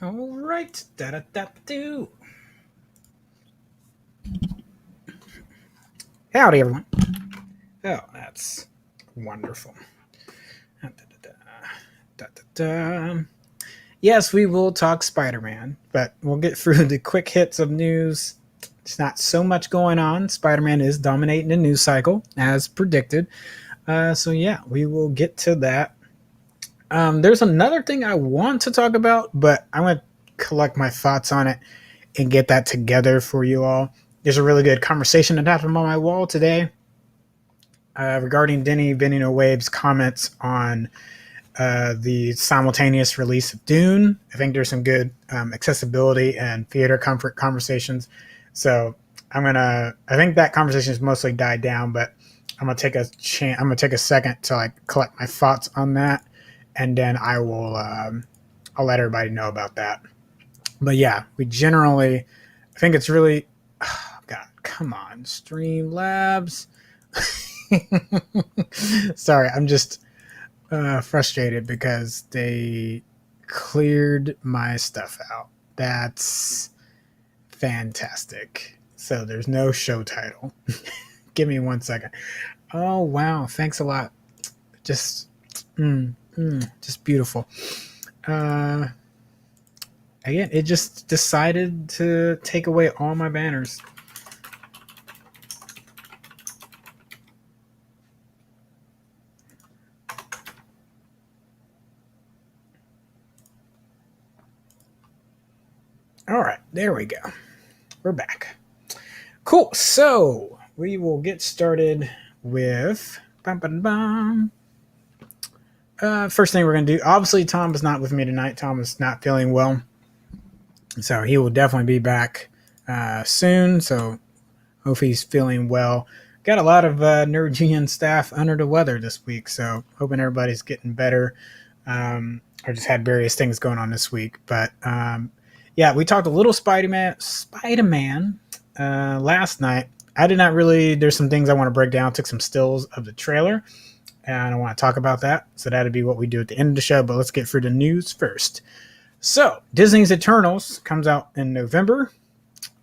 All right. Da da da do. Howdy, everyone. Oh, that's wonderful. Da, da, da, da. Yes, we will talk Spider-Man, but we'll get through the quick hits of news. It's not so much going on. Spider-Man is dominating the news cycle as predicted. So yeah, we will get to that. There's another thing I want to talk about, but I'm going to collect my thoughts on it and get that together for you all. There's a really good conversation that happened on my wall today regarding Denny Villeneuve's comments on the simultaneous release of Dune. I think there's some good accessibility and theater comfort conversations. So I think that conversation has mostly died down, but I'm gonna take a second to like collect my thoughts on that, and then I'll let everybody know about that. But yeah, I think it's really, oh God, come on, Streamlabs. Sorry, I'm just frustrated because they cleared my stuff out. That's fantastic. So there's no show title. Give me 1 second. Oh wow, thanks a lot. Just, just beautiful. Uh, Again, it just decided to take away all my banners. All right, there we go. We're back. Cool. So we will get started with first thing we're going to do. Obviously, Tom is not with me tonight. Tom is not feeling well, so he will definitely be back soon. So hope he's feeling well. Got a lot of Nerd staff under the weather this week, so hoping everybody's getting better. I just had various things going on this week, but yeah, we talked a little Spider-Man last night. I did not really. There's some things I want to break down. Took some stills of the trailer, and I want to talk about that. So that'd be what we do at the end of the show. But let's get through the news first. So Disney's Eternals comes out in November,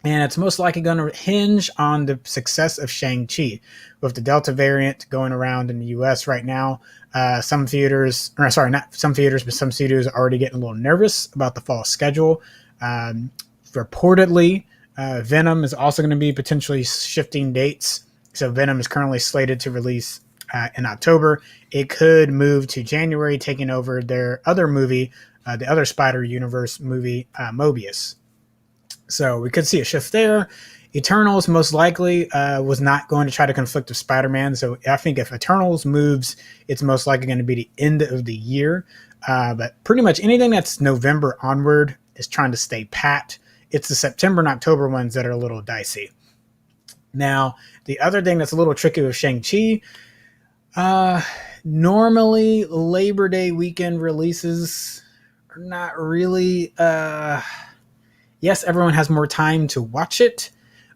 and it's most likely going to hinge on the success of Shang-Chi. With the Delta variant going around in the U.S. right now, some theaters, or sorry, not some theaters, but some studios are already getting a little nervous about the fall schedule. Reportedly, Venom is also going to be potentially shifting dates. So Venom is currently slated to release in October. It could move to January, taking over their other movie, the other Spider Universe movie, Mobius. So we could see a shift there. Eternals most likely was not going to try to conflict with Spider-Man. So I think if Eternals moves, it's most likely going to be the end of the year. But pretty much anything that's November onward is trying to stay pat. It's the September and October ones that are a little dicey. Now, the other thing that's a little tricky with Shang-Chi, normally Labor Day weekend releases are not really... yes, everyone has more time to watch it,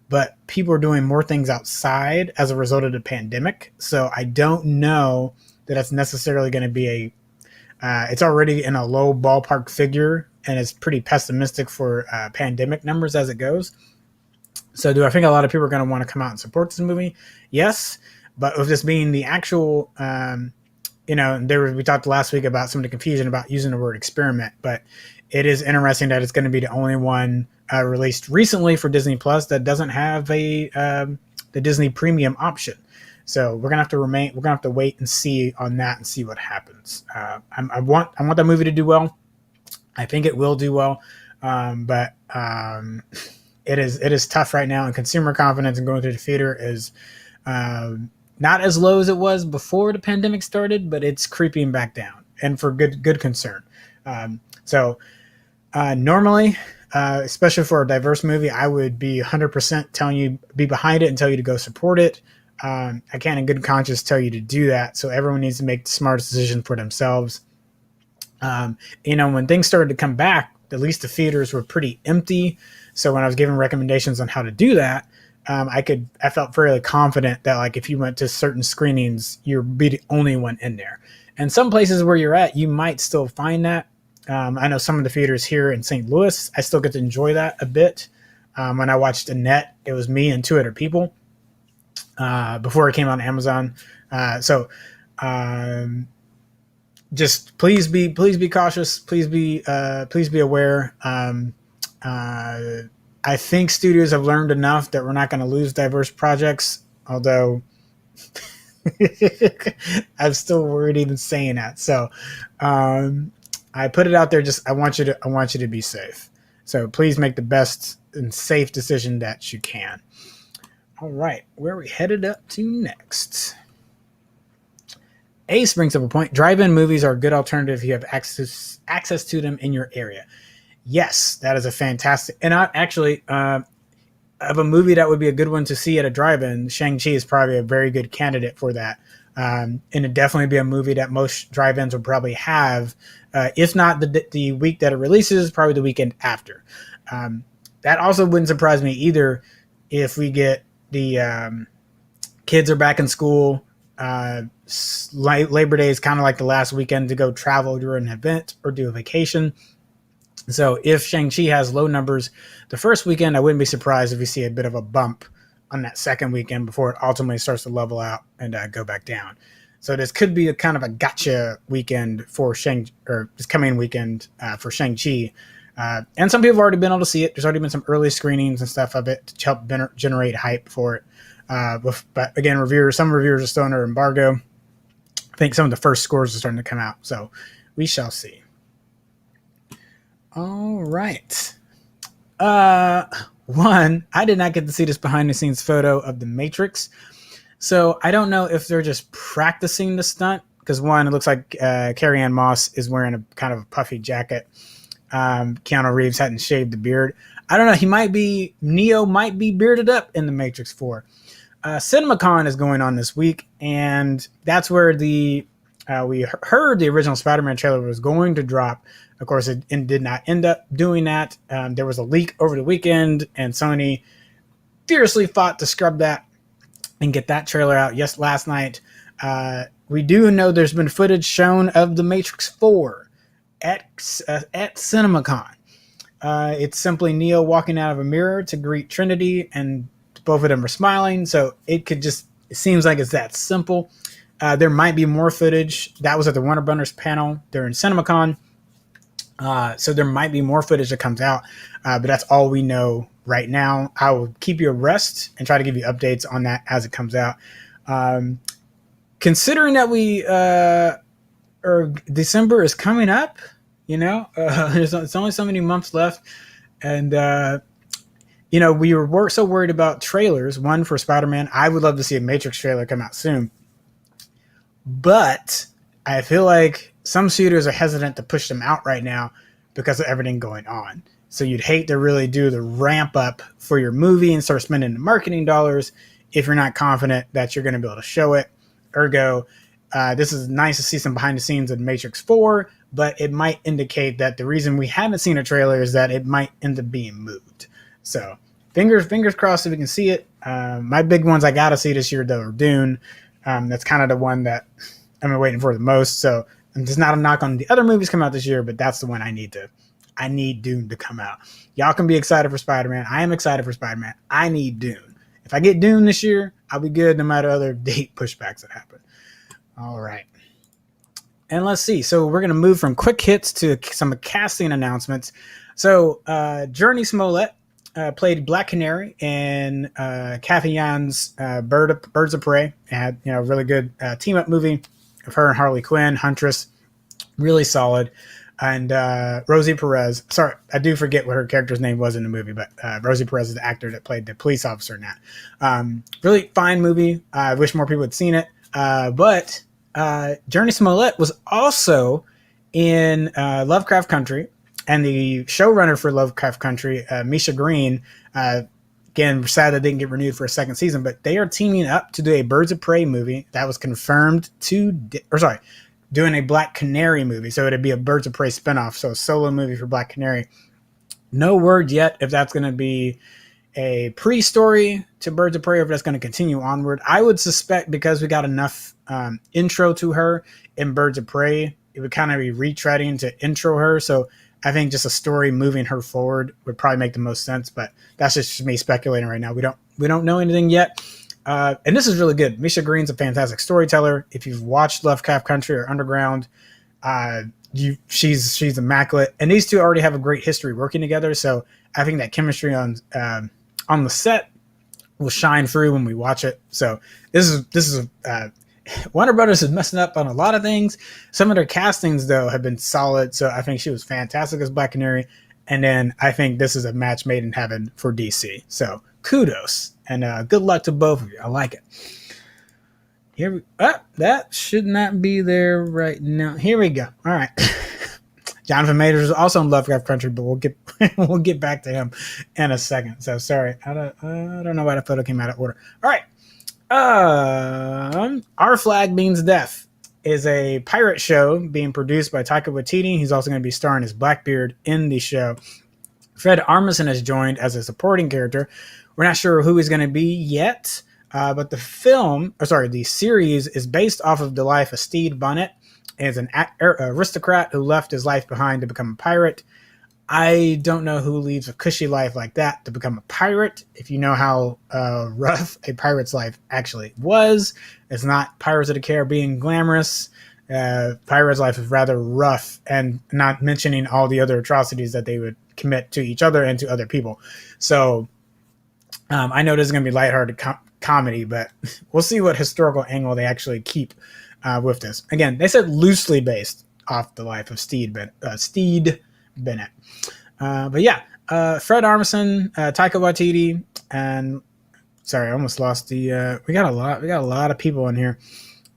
but people are doing more things outside as a result of the pandemic. So I don't know that that's necessarily going to be it's already in a low ballpark figure, and it's pretty pessimistic for pandemic numbers as it goes. So do I think a lot of people are going to want to come out and support this movie? Yes, but with this being the actual, we talked last week about some of the confusion about using the word experiment, but it is interesting that it's going to be the only one released recently for Disney Plus that doesn't have the Disney Premium option. So we're gonna have to wait and see on that and see what happens. I want that movie to do well. I think it will do well, but it is tough right now, and consumer confidence and going to the theater is not as low as it was before the pandemic started, but it's creeping back down, and for good concern. Normally, especially for a diverse movie, I would be 100% telling you be behind it and tell you to go support it. I can't in good conscience tell you to do that. So everyone needs to make the smartest decision for themselves. When things started to come back, at least the theaters were pretty empty. So when I was giving recommendations on how to do that, I felt fairly confident that like if you went to certain screenings, you'd be the only one in there. And some places where you're at, you might still find that. I know some of the theaters here in St. Louis, I still get to enjoy that a bit. When I watched Annette, it was me and two other people before it came on Amazon. So just please be cautious. Please be aware. I think studios have learned enough that we're not going to lose diverse projects. Although I'm still worried even saying that. So I put it out there. Just I want you to be safe. So please make the best and safe decision that you can. All right, where are we headed up to next? Ace brings up a point. Drive-in movies are a good alternative if you have access to them in your area. Yes, that is a fantastic. And I actually, of a movie that would be a good one to see at a drive-in, Shang-Chi is probably a very good candidate for that. And it'd definitely be a movie that most drive-ins will probably have, if not the week that it releases, probably the weekend after. That also wouldn't surprise me either if we get the kids are back in school. Labor Day is kind of like the last weekend to go travel, do an event, or do a vacation. So if Shang-Chi has low numbers the first weekend, I wouldn't be surprised if we see a bit of a bump on that second weekend before it ultimately starts to level out and go back down. So this could be a kind of a gotcha weekend for this coming weekend for Shang-Chi. And some people have already been able to see it. There's already been some early screenings and stuff of it to help generate hype for it. But again, some reviewers are still under embargo. I think some of the first scores are starting to come out. So we shall see. All right. One, I did not get to see this behind the scenes photo of the Matrix. So I don't know if they're just practicing the stunt. Because one, it looks like Carrie-Anne Moss is wearing a kind of a puffy jacket. Keanu Reeves hadn't shaved the beard. I don't know. Neo might be bearded up in the Matrix 4. CinemaCon is going on this week. And that's where we heard the original Spider-Man trailer was going to drop. Of course, it did not end up doing that. There was a leak over the weekend, and Sony fiercely fought to scrub that and get that trailer out. Yes, last night. We do know there's been footage shown of The Matrix 4 at CinemaCon. It's simply Neo walking out of a mirror to greet Trinity, and both of them are smiling. So it seems like it's that simple. There might be more footage. That was at the Warner Brothers panel during CinemaCon. So there might be more footage that comes out, but that's all we know right now. I will keep you abreast and try to give you updates on that as it comes out. Considering that December is coming up, it's only so many months left, and we were so worried about trailers. One for Spider-Man. I would love to see a Matrix trailer come out soon, but I feel like some studios are hesitant to push them out right now because of everything going on. So you'd hate to really do the ramp up for your movie and start spending the marketing dollars if you're not confident that you're going to be able to show it. Ergo, this is nice to see some behind the scenes of Matrix 4, but it might indicate that the reason we haven't seen a trailer is that it might end up being moved. So fingers crossed if we can see it. My big ones I got to see this year, though, are Dune. That's kind of the one that I've been waiting for the most. So it's not a knock on the other movies come out this year, but that's the one I need Dune to come out. Y'all can be excited for Spider-Man. I am excited for Spider-Man. I need Dune. If I get Dune this year, I'll be good no matter other date pushbacks that happen. All right. And let's see. So we're going to move from quick hits to some casting announcements. So Journey Smollett played Black Canary in Kathy Yan's Birds of Prey. It had a really good team-up movie of her and Harley Quinn, Huntress. Really solid. And Rosie Perez. Sorry, I do forget what her character's name was in the movie, but Rosie Perez is the actor that played the police officer in that. Really fine movie. I wish more people had seen it. But Journey Smollett was also in Lovecraft Country, and the showrunner for Lovecraft Country, Misha Green, again, we're sad that didn't get renewed for a second season, but they are teaming up to do a Birds of Prey movie that was confirmed doing a Black Canary movie. So it'd be a Birds of Prey spinoff, so a solo movie for Black Canary. No word yet if that's going to be a pre-story to Birds of Prey or if that's going to continue onward. I would suspect because we got enough intro to her in Birds of Prey it would kind of be retreading to intro her. So I think just a story moving her forward would probably make the most sense. But that's just me speculating right now. We don't know anything yet. And this is really good. Misha Green's a fantastic storyteller. If you've watched Lovecraft Country or Underground, she's immaculate. And these two already have a great history working together. So I think that chemistry on the set will shine through when we watch it. So this is Warner Brothers is messing up on a lot of things. Some of their castings though have been solid. So I think she was fantastic as Black Canary. And then I think this is a match made in heaven for DC. So kudos and good luck to both of you. I like it. That should not be there right now. Here we go. All right. Jonathan Majors is also in Lovecraft Country, but we'll get back to him in a second. So sorry, I don't know why the photo came out of order. All right. Our Flag Means Death is a pirate show being produced by Taika Waititi. He's also going to be starring as Blackbeard in the show. Fred Armisen has joined as a supporting character. We're not sure who he's going to be yet, but the series is based off of the life of Stede Bonnet, as an aristocrat who left his life behind to become a pirate. I don't know who leaves a cushy life like that to become a pirate. If you know how rough a pirate's life actually was, it's not Pirates of the Caribbean glamorous. Pirates' life is rather rough, and not mentioning all the other atrocities that they would commit to each other and to other people. So I know this is going to be lighthearted comedy, but we'll see what historical angle they actually keep with this. Again, they said loosely based off the life of Stede Bennett. But yeah, Fred Armisen, Taika Waititi, and sorry, I almost lost the. We got a lot of people in here.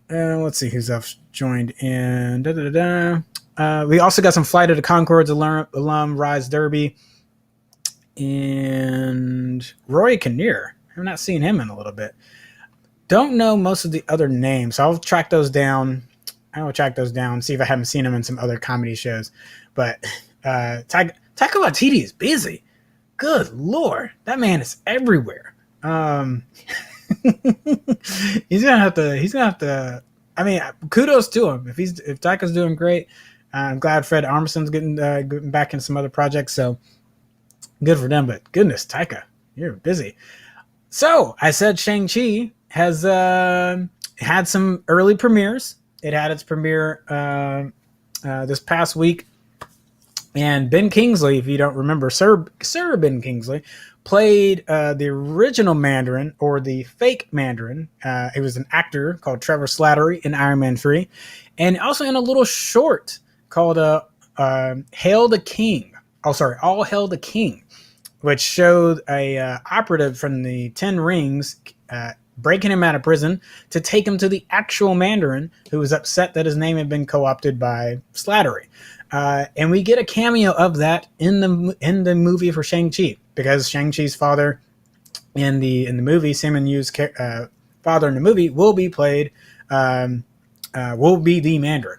Let's see who's else joined in. We also got some Flight of the Conchords alum Rise Derby, and Roy Kinnear. I've not seen him in a little bit. Don't know most of the other names, so I'll track those down. See if I haven't seen him in some other comedy shows. But Taika Waititi is busy. Good Lord, that man is everywhere. He's gonna have to. I mean, kudos to him. If Taika's doing great, I'm glad Fred Armisen's getting back in some other projects. So good for them. But goodness, Taika, you're busy. So I said Shang-Chi has had some early premieres. It had its premiere this past week. And Ben Kingsley, if you don't remember, Sir Ben Kingsley, played the original Mandarin, or the fake Mandarin. It was an actor called Trevor Slattery in Iron Man 3. And also in a little short called Hail the King. All Hail the King, which showed a operative from the Ten Rings breaking him out of prison to take him to the actual Mandarin, who was upset that his name had been co-opted by Slattery. And we get a cameo of that in the movie for Shang-Chi, because Shang-Chi's father in the movie, Simon Yu's father in the movie, will be the Mandarin.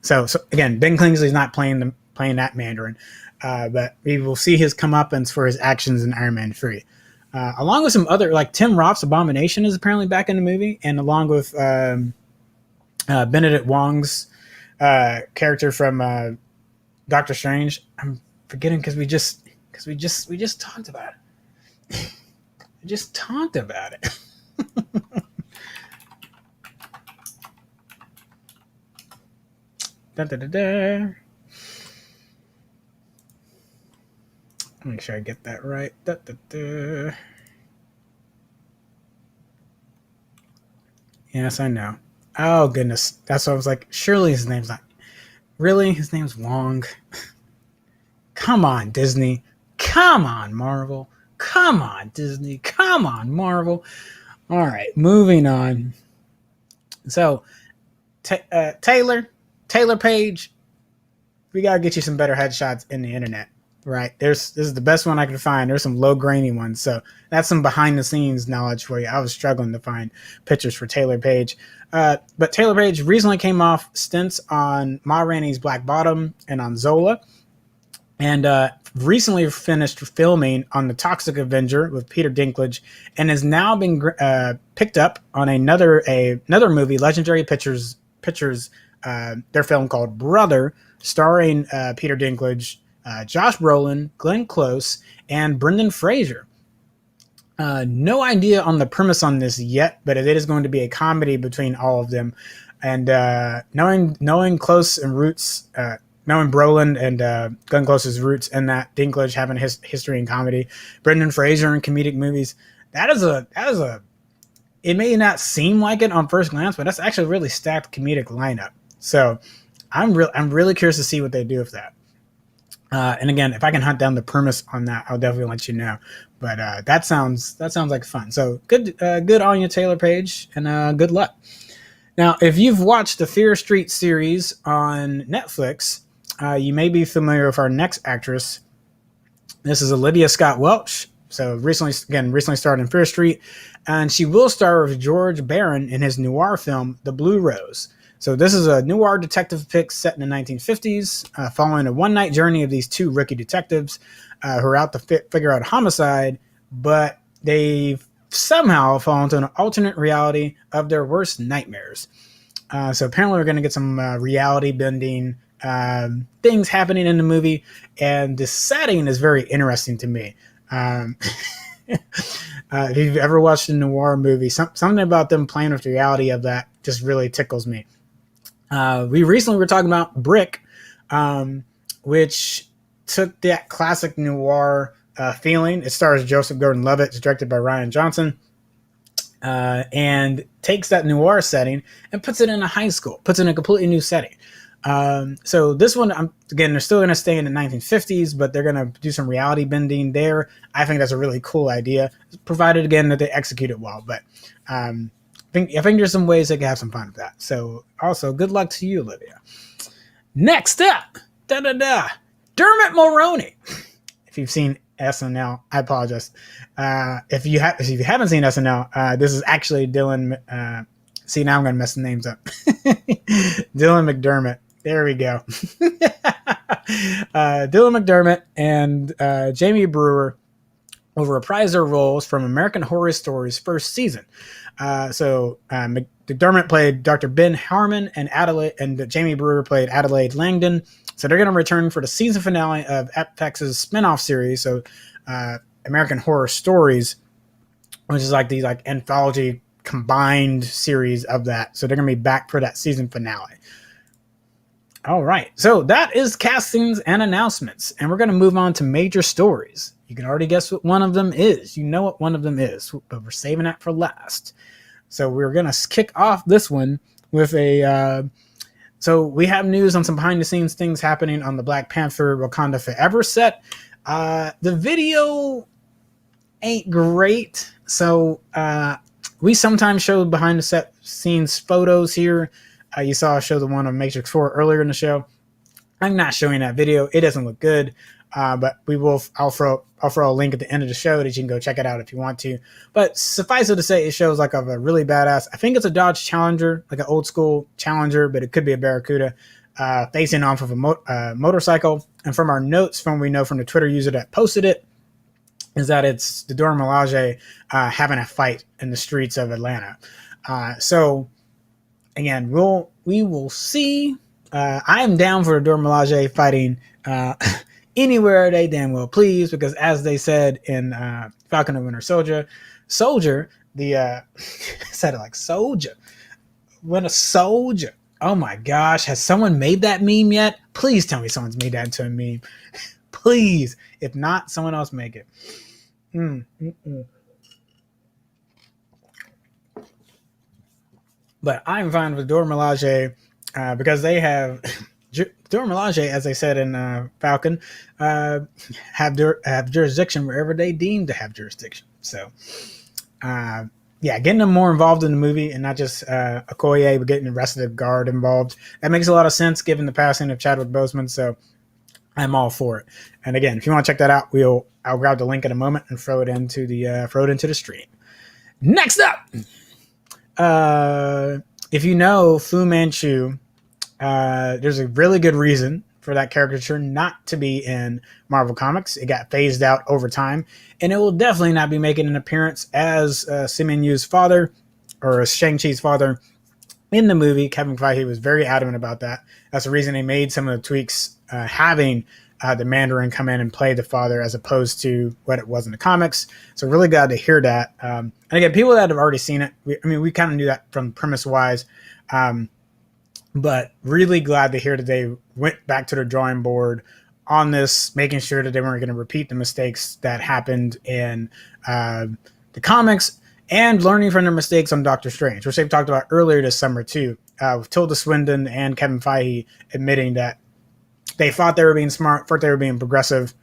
So again, Ben Kingsley's not playing that Mandarin, but we will see his comeuppance for his actions in Iron Man 3. Along with some other, like Tim Roth's Abomination is apparently back in the movie, and along with Benedict Wong's character from Doctor Strange. I'm forgetting because we just talked about it. We just talked about it. Make sure I get that right. Yes, I know. Oh, goodness. That's what I was like. Surely his name's not. Really? His name's Wong. Come on, Disney. Come on, Marvel. Come on, Disney. Come on, Marvel. All right, moving on. So, Taylor Page, we got to get you some better headshots in the internet. Right, this is the best one I could find. There's some low grainy ones, so that's some behind the scenes knowledge for you. I was struggling to find pictures for Taylor Page, but Taylor Page recently came off stints on Ma Rainey's Black Bottom and on Zola, and recently finished filming on The Toxic Avenger with Peter Dinklage, and has now been picked up on another movie, Legendary Pictures their film called Brother, starring Peter Dinklage, Josh Brolin, Glenn Close, and Brendan Fraser. No idea on the premise on this yet, but it is going to be a comedy between all of them. And knowing Close and roots, knowing Brolin and Glenn Close's roots, and that Dinklage having his history in comedy, Brendan Fraser in comedic movies, that is a. It may not seem like it on first glance, but that's actually a really stacked comedic lineup. So I'm really curious to see what they do with that. And again, if I can hunt down the premise on that, I'll definitely let you know. But that sounds like fun. So good Anya Taylor-Paige, and good luck. Now, if you've watched the Fear Street series on Netflix, you may be familiar with our next actress. This is Olivia Scott Welch. So recently starred in Fear Street, and she will star with George Barron in his noir film, The Blue Rose. So this is a noir detective pick set in the 1950s, following a one-night journey of these two rookie detectives who are out to figure out a homicide, but they somehow fall into an alternate reality of their worst nightmares. So apparently we're going to get some reality-bending things happening in the movie, and the setting is very interesting to me. If you've ever watched a noir movie, something about them playing with the reality of that just really tickles me. We recently were talking about Brick, which took that classic noir feeling. It stars Joseph Gordon-Levitt. It's directed by Rian Johnson, and takes that noir setting and puts it in a high school, puts it in a completely new setting. So this one, again, they're still going to stay in the 1950s, but they're going to do some reality bending there. I think that's a really cool idea, provided, again, that they execute it well. But I think there's some ways they can have some fun with that. So also, good luck to you, Olivia. Next up, Dermot Mulroney. If you've seen SNL, I apologize. If you haven't seen SNL, this is actually Dylan. See, now I'm going to mess the names up. Dylan McDermott. There we go. Dylan McDermott and Jamie Brewer will reprise their roles from American Horror Story's first season. McDermott played Dr. Ben Harmon, and Jamie Brewer played Adelaide Langdon. So they're going to return for the season finale of FX's spinoff series, so American Horror Stories, which is like these anthology combined series of that. So they're going to be back for that season finale. All right. So that is castings and announcements. And we're going to move on to major stories. You can already guess what one of them is. You know what one of them is, but we're saving that for last. So we're going to kick off this one with so we have news on some behind the scenes things happening on the Black Panther Wakanda Forever set. The video ain't great. So, we sometimes show behind the scenes photos here. You saw I show the one of Matrix 4 earlier in the show. I'm not showing that video. It doesn't look good. But I'll throw a link at the end of the show that you can go check it out if you want to. But suffice it to say, it shows like of a really badass. I think it's a Dodge Challenger, like an old school Challenger, but it could be a Barracuda, facing off of a motorcycle. And from our notes, from we know from the Twitter user that posted it, is that it's the Dora Milaje having a fight in the streets of Atlanta. So again, we will see. I am down for the Dora Milaje fighting anywhere they damn well please, because as they said in Falcon and Winter Soldier, the said it like soldier. When a soldier. Oh my gosh, has someone made that meme yet? Please tell me someone's made that into a meme. Please. If not, someone else make it. But I'm fine with Dora Milaje because they have Dora Milaje, as they said in Falcon, have jurisdiction wherever they deem to have jurisdiction. So, getting them more involved in the movie and not just Okoye, but getting the rest of the guard involved. That makes a lot of sense given the passing of Chadwick Boseman. So I'm all for it. And again, if you want to check that out, I'll grab the link in a moment and throw it into the stream. Next up, if you know Fu Manchu, there's a really good reason for that caricature not to be in Marvel Comics. It got phased out over time, and it will definitely not be making an appearance as Simu Liu's father, or as Shang-Chi's father, in the movie. Kevin Feige was very adamant about that. That's the reason they made some of the tweaks, having the Mandarin come in and play the father as opposed to what it was in the comics. So really glad to hear that. And again, people that have already seen it, we kind of knew that from premise wise, but really glad to hear that they went back to the drawing board on this, making sure that they weren't going to repeat the mistakes that happened in the comics, and learning from their mistakes on Doctor Strange, which they've talked about earlier this summer too, with Tilda Swinton and Kevin Feige admitting that they thought they were being smart, thought they were being progressive,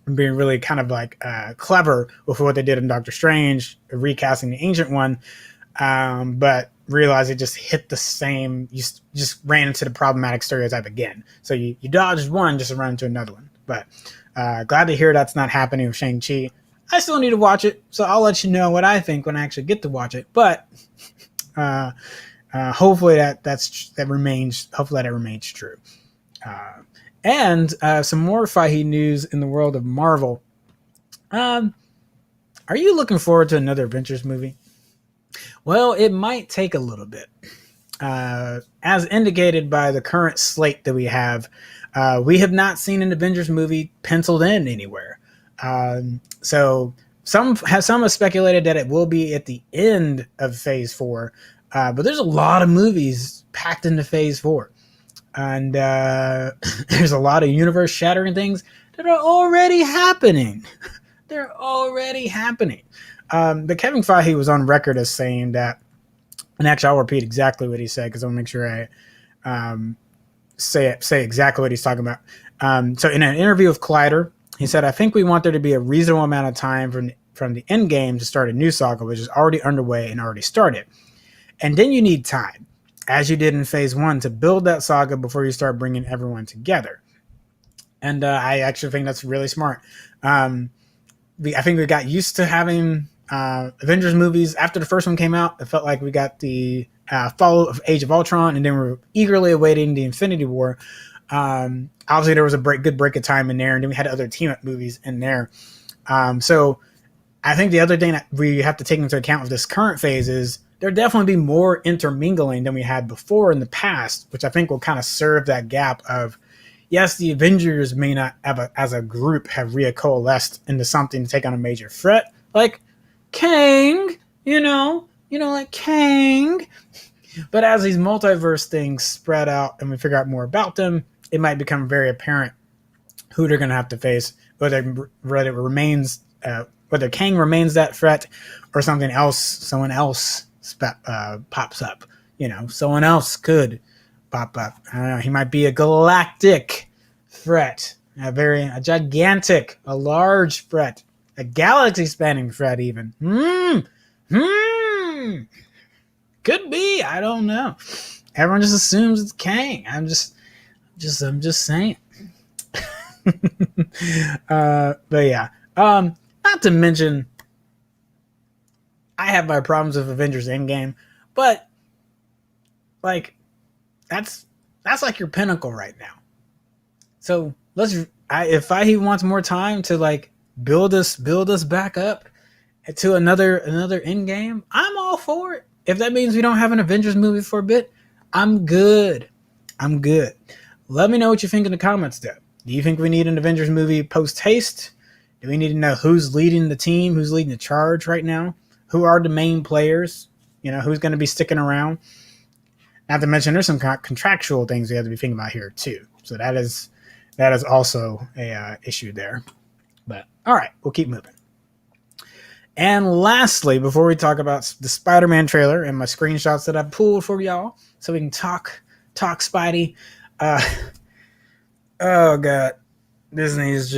and being really kind of like clever with what they did in Doctor Strange, recasting the Ancient One, but realized it just hit the same, you just ran into the problematic stereotype again. So you dodged one just to run into another one. But glad to hear that's not happening with Shang-Chi. I still need to watch it, so I'll let you know what I think when I actually get to watch it. But hopefully that remains true. And some more Feige news in the world of Marvel. Are you looking forward to another Avengers movie? Well, it might take a little bit. As indicated by the current slate that we have not seen an Avengers movie penciled in anywhere. So some have speculated that it will be at the end of Phase 4, but there's a lot of movies packed into Phase 4. And there's a lot of universe-shattering things that are already happening. They're already happening. But Kevin Feige was on record as saying that, and actually I'll repeat exactly what he said because I want to make sure I say exactly what he's talking about. So in an interview with Collider, he said, "I think we want there to be a reasonable amount of time from the end game to start a new saga, which is already underway and already started. And then you need time, as you did in Phase 1, to build that saga before you start bringing everyone together." And I actually think that's really smart. I think we got used to having Avengers movies. After the first one came out, it felt like we got the fall of Age of Ultron, and then we were eagerly awaiting the Infinity War. Obviously, there was a good break of time in there, and then we had other team-up movies in there. So I think the other thing that we have to take into account with this current phase is there'll definitely be more intermingling than we had before in the past, which I think will kind of serve that gap of, yes, the Avengers may not have as a group have coalesced into something to take on a major threat, like Kang, like Kang. But as these multiverse things spread out and we figure out more about them, it might become very apparent who they're going to have to face, whether Kang remains that threat or someone else pops up. Someone else could pop up. I don't know. He might be a galactic threat, a gigantic, a large threat, a galaxy-spanning threat, even. Could be. I don't know. Everyone just assumes it's Kang. I'm just saying. But yeah. Not to mention, I have my problems with Avengers Endgame, but like that's like your pinnacle right now. So if Feige wants more time to like build us back up to another Endgame, I'm all for it. If that means we don't have an Avengers movie for a bit, I'm good. Let me know what you think in the comments, though. Do you think we need an Avengers movie post haste? Do we need to know who's leading the team, who's leading the charge right now? Who are the main players? Who's going to be sticking around? Not to mention, there's some contractual things we have to be thinking about here too. So that is also a issue there. But all right, we'll keep moving. And lastly, before we talk about the Spider-Man trailer and my screenshots that I pulled for y'all, so we can talk Spidey. Oh god, Disney's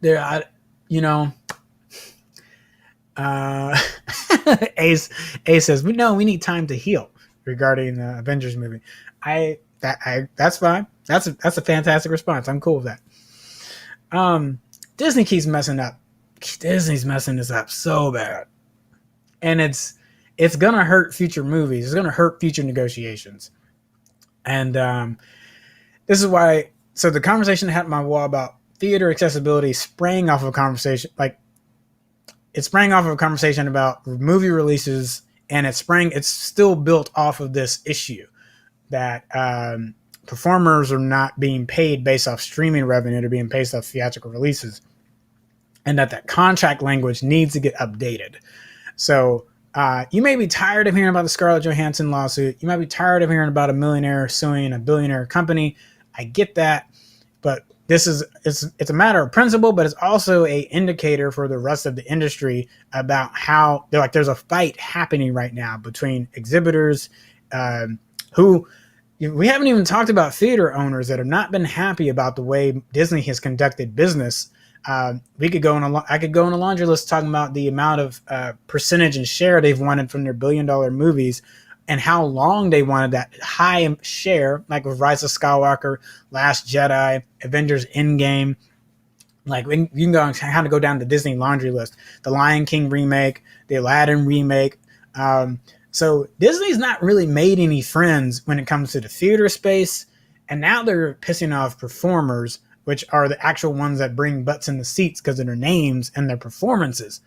there. Ace says we need time to heal regarding the Avengers movie. That's fine. That's a fantastic response. I'm cool with that. Disney keeps messing up. Disney's messing this up so bad, and it's gonna hurt future movies. It's gonna hurt future negotiations, and this is why. So the conversation I had on my wall about theater accessibility sprang off of a conversation about movie releases and it's still built off of this issue that performers are not being paid based off streaming revenue, they're being based off theatrical releases, and that contract language needs to get updated. So you may be tired of hearing about the Scarlett Johansson lawsuit. You might be tired of hearing about a millionaire suing a billionaire company. I get that, but it's a matter of principle, but it's also a indicator for the rest of the industry about how there's a fight happening right now between exhibitors who we haven't even talked about theater owners that have not been happy about the way Disney has conducted business. I could go on a laundry list talking about the amount of percentage and share they've wanted from their $1 billion movies and how long they wanted that high share, like with Rise of Skywalker, Last Jedi, Avengers Endgame. Like you can go and kind of go down the Disney laundry list, the Lion King remake, the Aladdin remake. So Disney's not really made any friends when it comes to the theater space, and now they're pissing off performers, which are the actual ones that bring butts in the seats because of their names and their performances.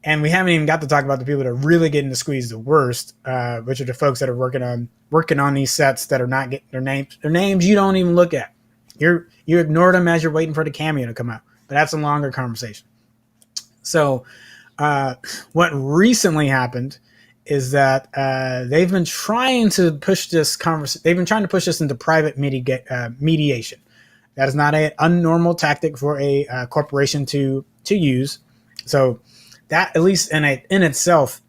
And we haven't even got to talk about the people that are really getting to squeeze the worst, which are the folks that are working on these sets that are not getting their names you don't even look at. You ignore them as you're waiting for the cameo to come out, but that's a longer conversation. So what recently happened is that they've been trying to push this into private mediation. That is not an unnormal tactic for a corporation to use. So that, at least in itself,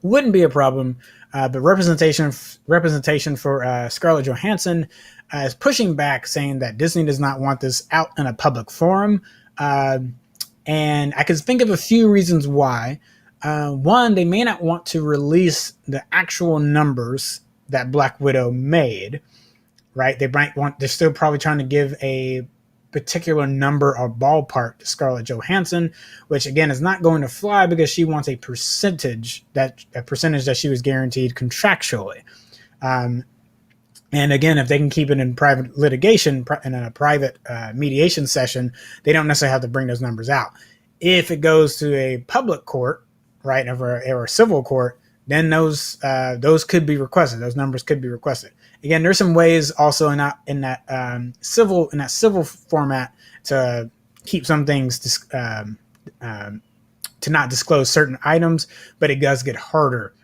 wouldn't be a problem. But representation for Scarlett Johansson is pushing back, saying that Disney does not want this out in a public forum. And I can think of a few reasons why. One, they may not want to release the actual numbers that Black Widow made, right? They're still probably trying to give a particular number or ballpark to Scarlett Johansson, which again is not going to fly because she wants a percentage that she was guaranteed contractually. And again, if they can keep it in private litigation, in a private mediation session, they don't necessarily have to bring those numbers out. If it goes to a public court, right, or a civil court, then those could be requested. Those numbers could be requested. Again, there's some ways also in that civil format to keep some things to not disclose certain items, but it does get harder.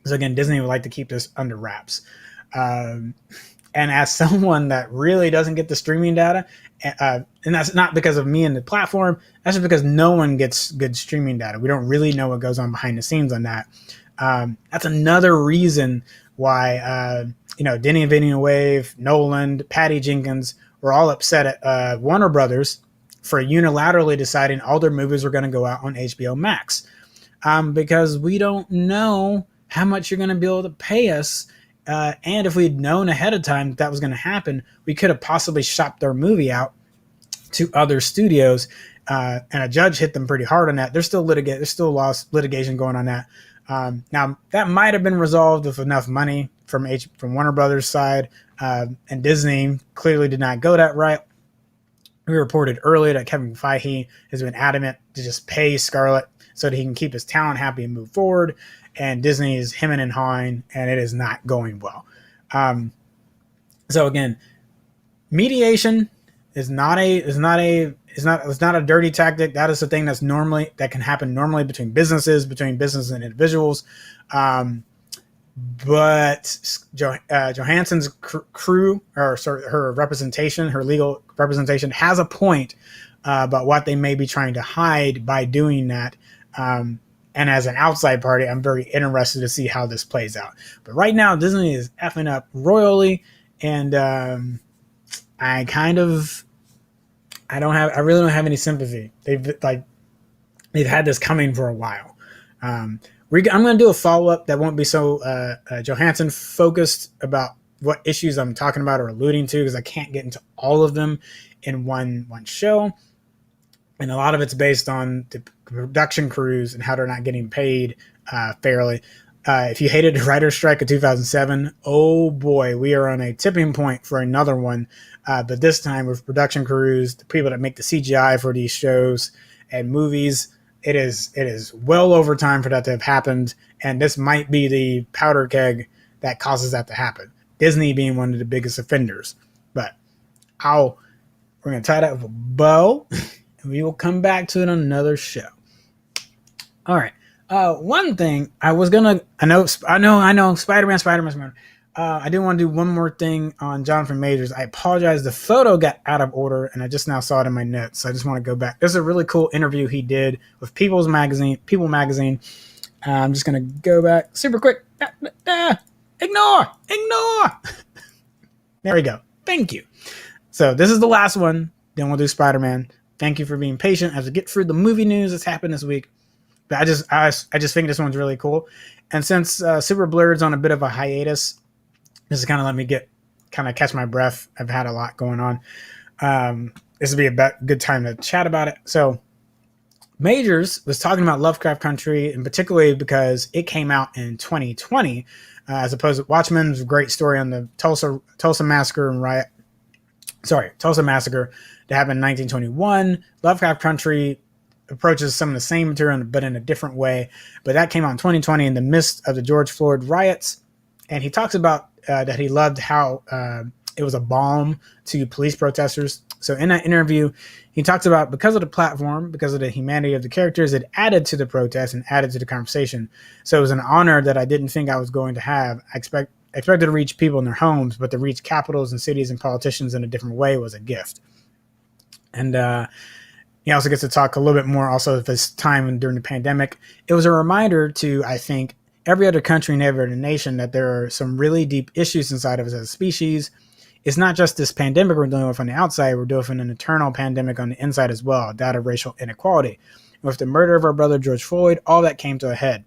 So again, Disney would like to keep this under wraps. And as someone that really doesn't get the streaming data, and that's not because of me and the platform, that's just because no one gets good streaming data. We don't really know what goes on behind the scenes on that. That's another reason why Denny Villeneuve, Nolan, Patty Jenkins were all upset at Warner Brothers for unilaterally deciding all their movies were going to go out on HBO Max, because we don't know how much you're going to be able to pay us. And if we'd known ahead of time that was going to happen, we could have possibly shopped their movie out to other studios, and a judge hit them pretty hard on that. There's still litigation going on that. Now that might have been resolved with enough money from Warner Brothers side, and Disney clearly did not go that route. We reported earlier that Kevin Feige has been adamant to just pay Scarlett so that he can keep his talent happy and move forward. And Disney is hemming and hawing, and it is not going well. So again, mediation is not a dirty tactic. That is the thing that can happen normally between businesses and individuals. But Johansson's her representation, her legal representation, has a point about what they may be trying to hide by doing that. And as an outside party, I'm very interested to see how this plays out. But right now, Disney is effing up royally, and I really don't have any sympathy. They've had this coming for a while. I'm going to do a follow-up that won't be so Johansson focused about what issues I'm talking about or alluding to, because I can't get into all of them in one show. And a lot of it's based on the production crews and how they're not getting paid fairly. If you hated the writer's strike of 2007, oh boy, we are on a tipping point for another one. But this time with production crews, the people that make the CGI for these shows and movies, it is well over time for that to have happened, and this might be the powder keg that causes that to happen. Disney being one of the biggest offenders. But we're going to tie that with a bow, and we will come back to it on another show. All right. One thing I was gonna, I know, Spider-Man. I do want to do one more thing on Jonathan Majors. I apologize. The photo got out of order, and I just now saw it in my notes. So I just want to go back. This is a really cool interview he did with People Magazine. I'm just gonna go back super quick. Ignore. There we go. Thank you. So this is the last one. Then we'll do Spider-Man. Thank you for being patient as we get through the movie news that's happened this week. But I just think this one's really cool. And since Super Blurred's on a bit of a hiatus, this is kind of let me catch my breath. I've had a lot going on. This would be a good time to chat about it. So Majors was talking about Lovecraft Country, and particularly because it came out in 2020, as opposed to Watchmen's great story on the Tulsa Massacre and riot. Tulsa Massacre that happened in 1921. Lovecraft Country approaches some of the same material, but in a different way. But that came out in 2020 in the midst of the George Floyd riots. And he talks about that he loved how it was a balm to police protesters. So in that interview, he talks about because of the platform, because of the humanity of the characters, it added to the protest and added to the conversation. So it was an honor that I didn't think I was going to have. I expected to reach people in their homes, but to reach capitals and cities and politicians in a different way was a gift. And he also gets to talk a little bit more also of his time during the pandemic. It was a reminder to, I think, every other country and every other nation that there are some really deep issues inside of us as a species. It's not just this pandemic we're dealing with on the outside. We're dealing with an eternal pandemic on the inside as well, that of racial inequality. With the murder of our brother George Floyd, all that came to a head.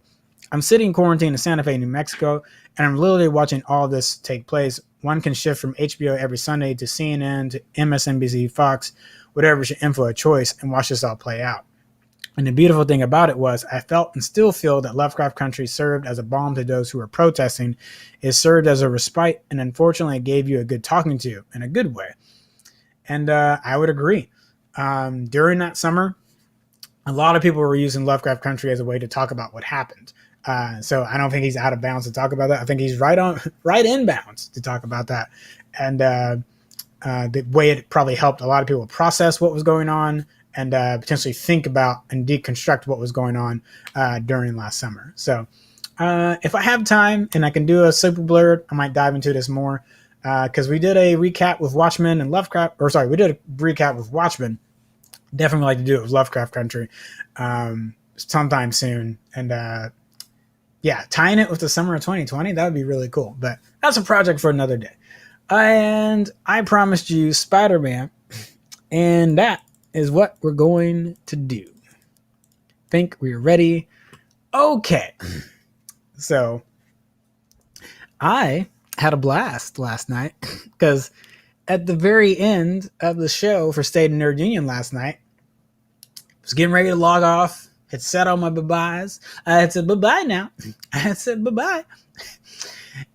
I'm sitting in quarantine in Santa Fe, New Mexico, and I'm literally watching all this take place. One can shift from HBO every Sunday to CNN to MSNBC, Fox, whatever's your info of choice, and watch this all play out. And the beautiful thing about it was I felt and still feel that Lovecraft Country served as a balm to those who were protesting. It served as a respite, and unfortunately it gave you a good talking to in a good way. And I would agree. During that summer, a lot of people were using Lovecraft Country as a way to talk about what happened. So I don't think he's out of bounds to talk about that. I think he's right in bounds to talk about that. And the way it probably helped a lot of people process what was going on and potentially think about and deconstruct what was going on during last summer. So if I have time and I can do a Super Blurred, I might dive into this more because we did a recap with Watchmen and Lovecraft, we did a recap with Watchmen. Definitely like to do it with Lovecraft Country sometime soon. And tying it with the summer of 2020, that would be really cool. But that's a project for another day. And I promised you Spider-Man, and that is what we're going to do. Think we're ready? Okay. So I had a blast last night because at the very end of the show for State of Nerd Union last night, I was getting ready to log off. Had said all my bye-byes. I had said bye-bye now. I had said bye-bye.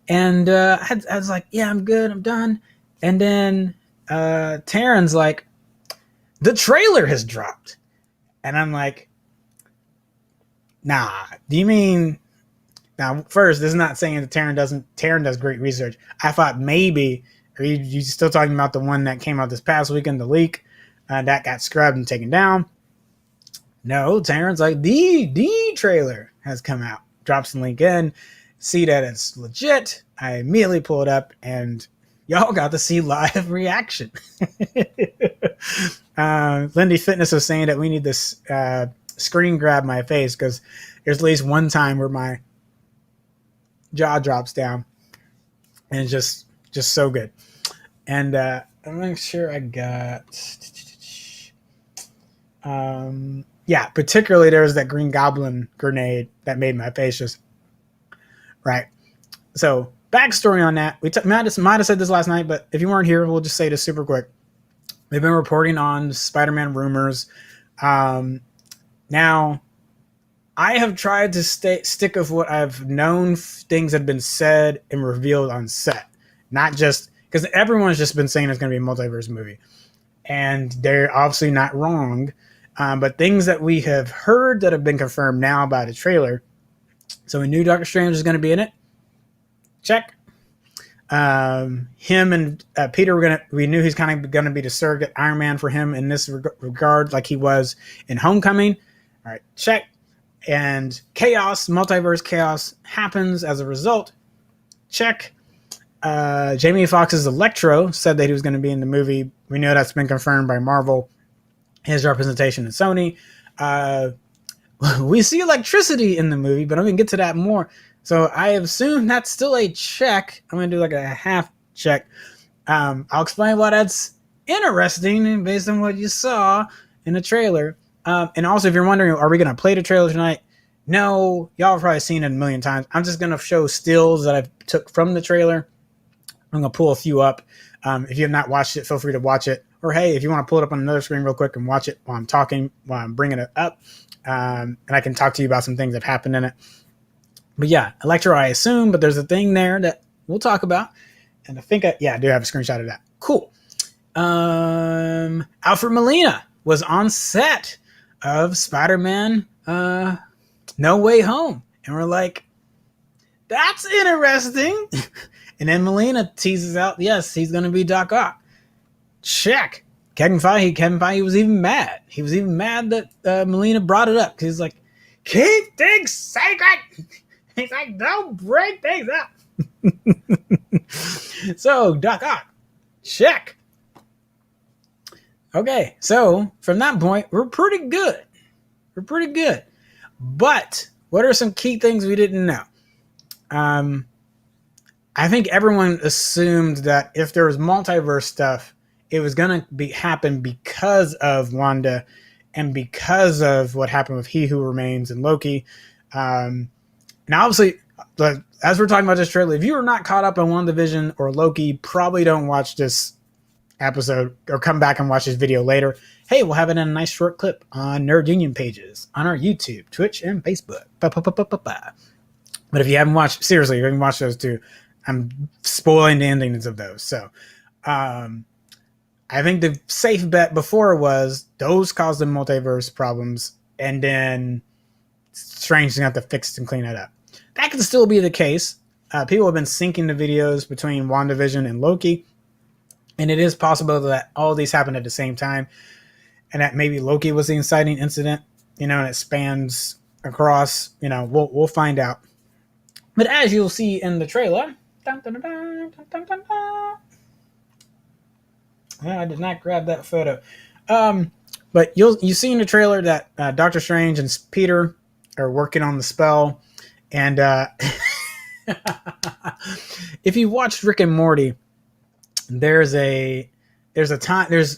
And I was like, yeah, I'm good. I'm done. And then Taryn's like, the trailer has dropped. And I'm like, nah, do you mean... Now, first, this is not saying that Taryn does great research. I thought maybe, are you still talking about the one that came out this past weekend, the leak, that got scrubbed and taken down? No, Taryn's like, the trailer has come out. Drops the link in, see that it's legit. I immediately pull it up, and y'all got to see live reaction. Lindy Fitness was saying that we need this screen grab my face because there's at least one time where my jaw drops down, and it's just so good. And I'm not sure I got particularly there was that Green Goblin grenade that made my face just right. So backstory on that, might have said this last night, but if you weren't here, we'll just say this super quick. We've been reporting on Spider-Man rumors. Now I have tried to stick with what I've known, things that have been said and revealed on set. Not just because everyone's just been saying it's going to be a multiverse movie. And they're obviously not wrong. But things that we have heard that have been confirmed now by the trailer. So we knew Doctor Strange was going to be in it. Check. Him and Peter we knew he's kind of going to be the surrogate Iron Man for him in this regard, like he was in Homecoming. All right, check. And chaos, multiverse chaos happens as a result. Check. Jamie Foxx's Electro said that he was going to be in the movie. We know that's been confirmed by Marvel. His representation in Sony. We see electricity in the movie, but I'm going to get to that more. So I assume that's still a check. I'm going to do like a half check. I'll explain why that's interesting based on what you saw in the trailer. And also, if you're wondering, are we going to play the trailer tonight? No, y'all have probably seen it a million times. I'm just going to show stills that I took from the trailer. I'm going to pull a few up. If you have not watched it, feel free to watch it. Or hey, if you want to pull it up on another screen real quick and watch it while I'm talking, while I'm bringing it up. And I can talk to you about some things that happened in it. But yeah, Electro, I assume, but there's a thing there that we'll talk about. And I think, I do have a screenshot of that. Cool. Alfred Molina was on set of Spider-Man No Way Home. And we're like, that's interesting. And then Molina teases out, yes, he's going to be Doc Ock. Check. Kevin Feige was even mad. He was even mad that Molina brought it up. He's like, keep things sacred. He's like, don't break things up. So, Doc Ock, check. Okay, so from that point, we're pretty good. But what are some key things we didn't know? I think everyone assumed that if there was multiverse stuff, it was going to happen because of Wanda and because of what happened with He Who Remains and Loki. Now, obviously, as we're talking about this trailer, if you are not caught up on WandaVision or Loki, probably don't watch this episode or come back and watch this video later. Hey, we'll have it in a nice short clip on Nerd Union pages on our YouTube, Twitch, and Facebook. But if you haven't watched, seriously, if you haven't watched those two, I'm spoiling the endings of those. So I think the safe bet before was those caused the multiverse problems, and then Strange going to have to fix and clean it up. That could still be the case. People have been syncing the videos between WandaVision and Loki, and it is possible that all these happened at the same time, and that maybe Loki was the inciting incident, and it spans across. We'll find out. But as you'll see in the trailer, I did not grab that photo. But you see in the trailer that Doctor Strange and Peter are working on the spell, and if you watched Rick and Morty, there's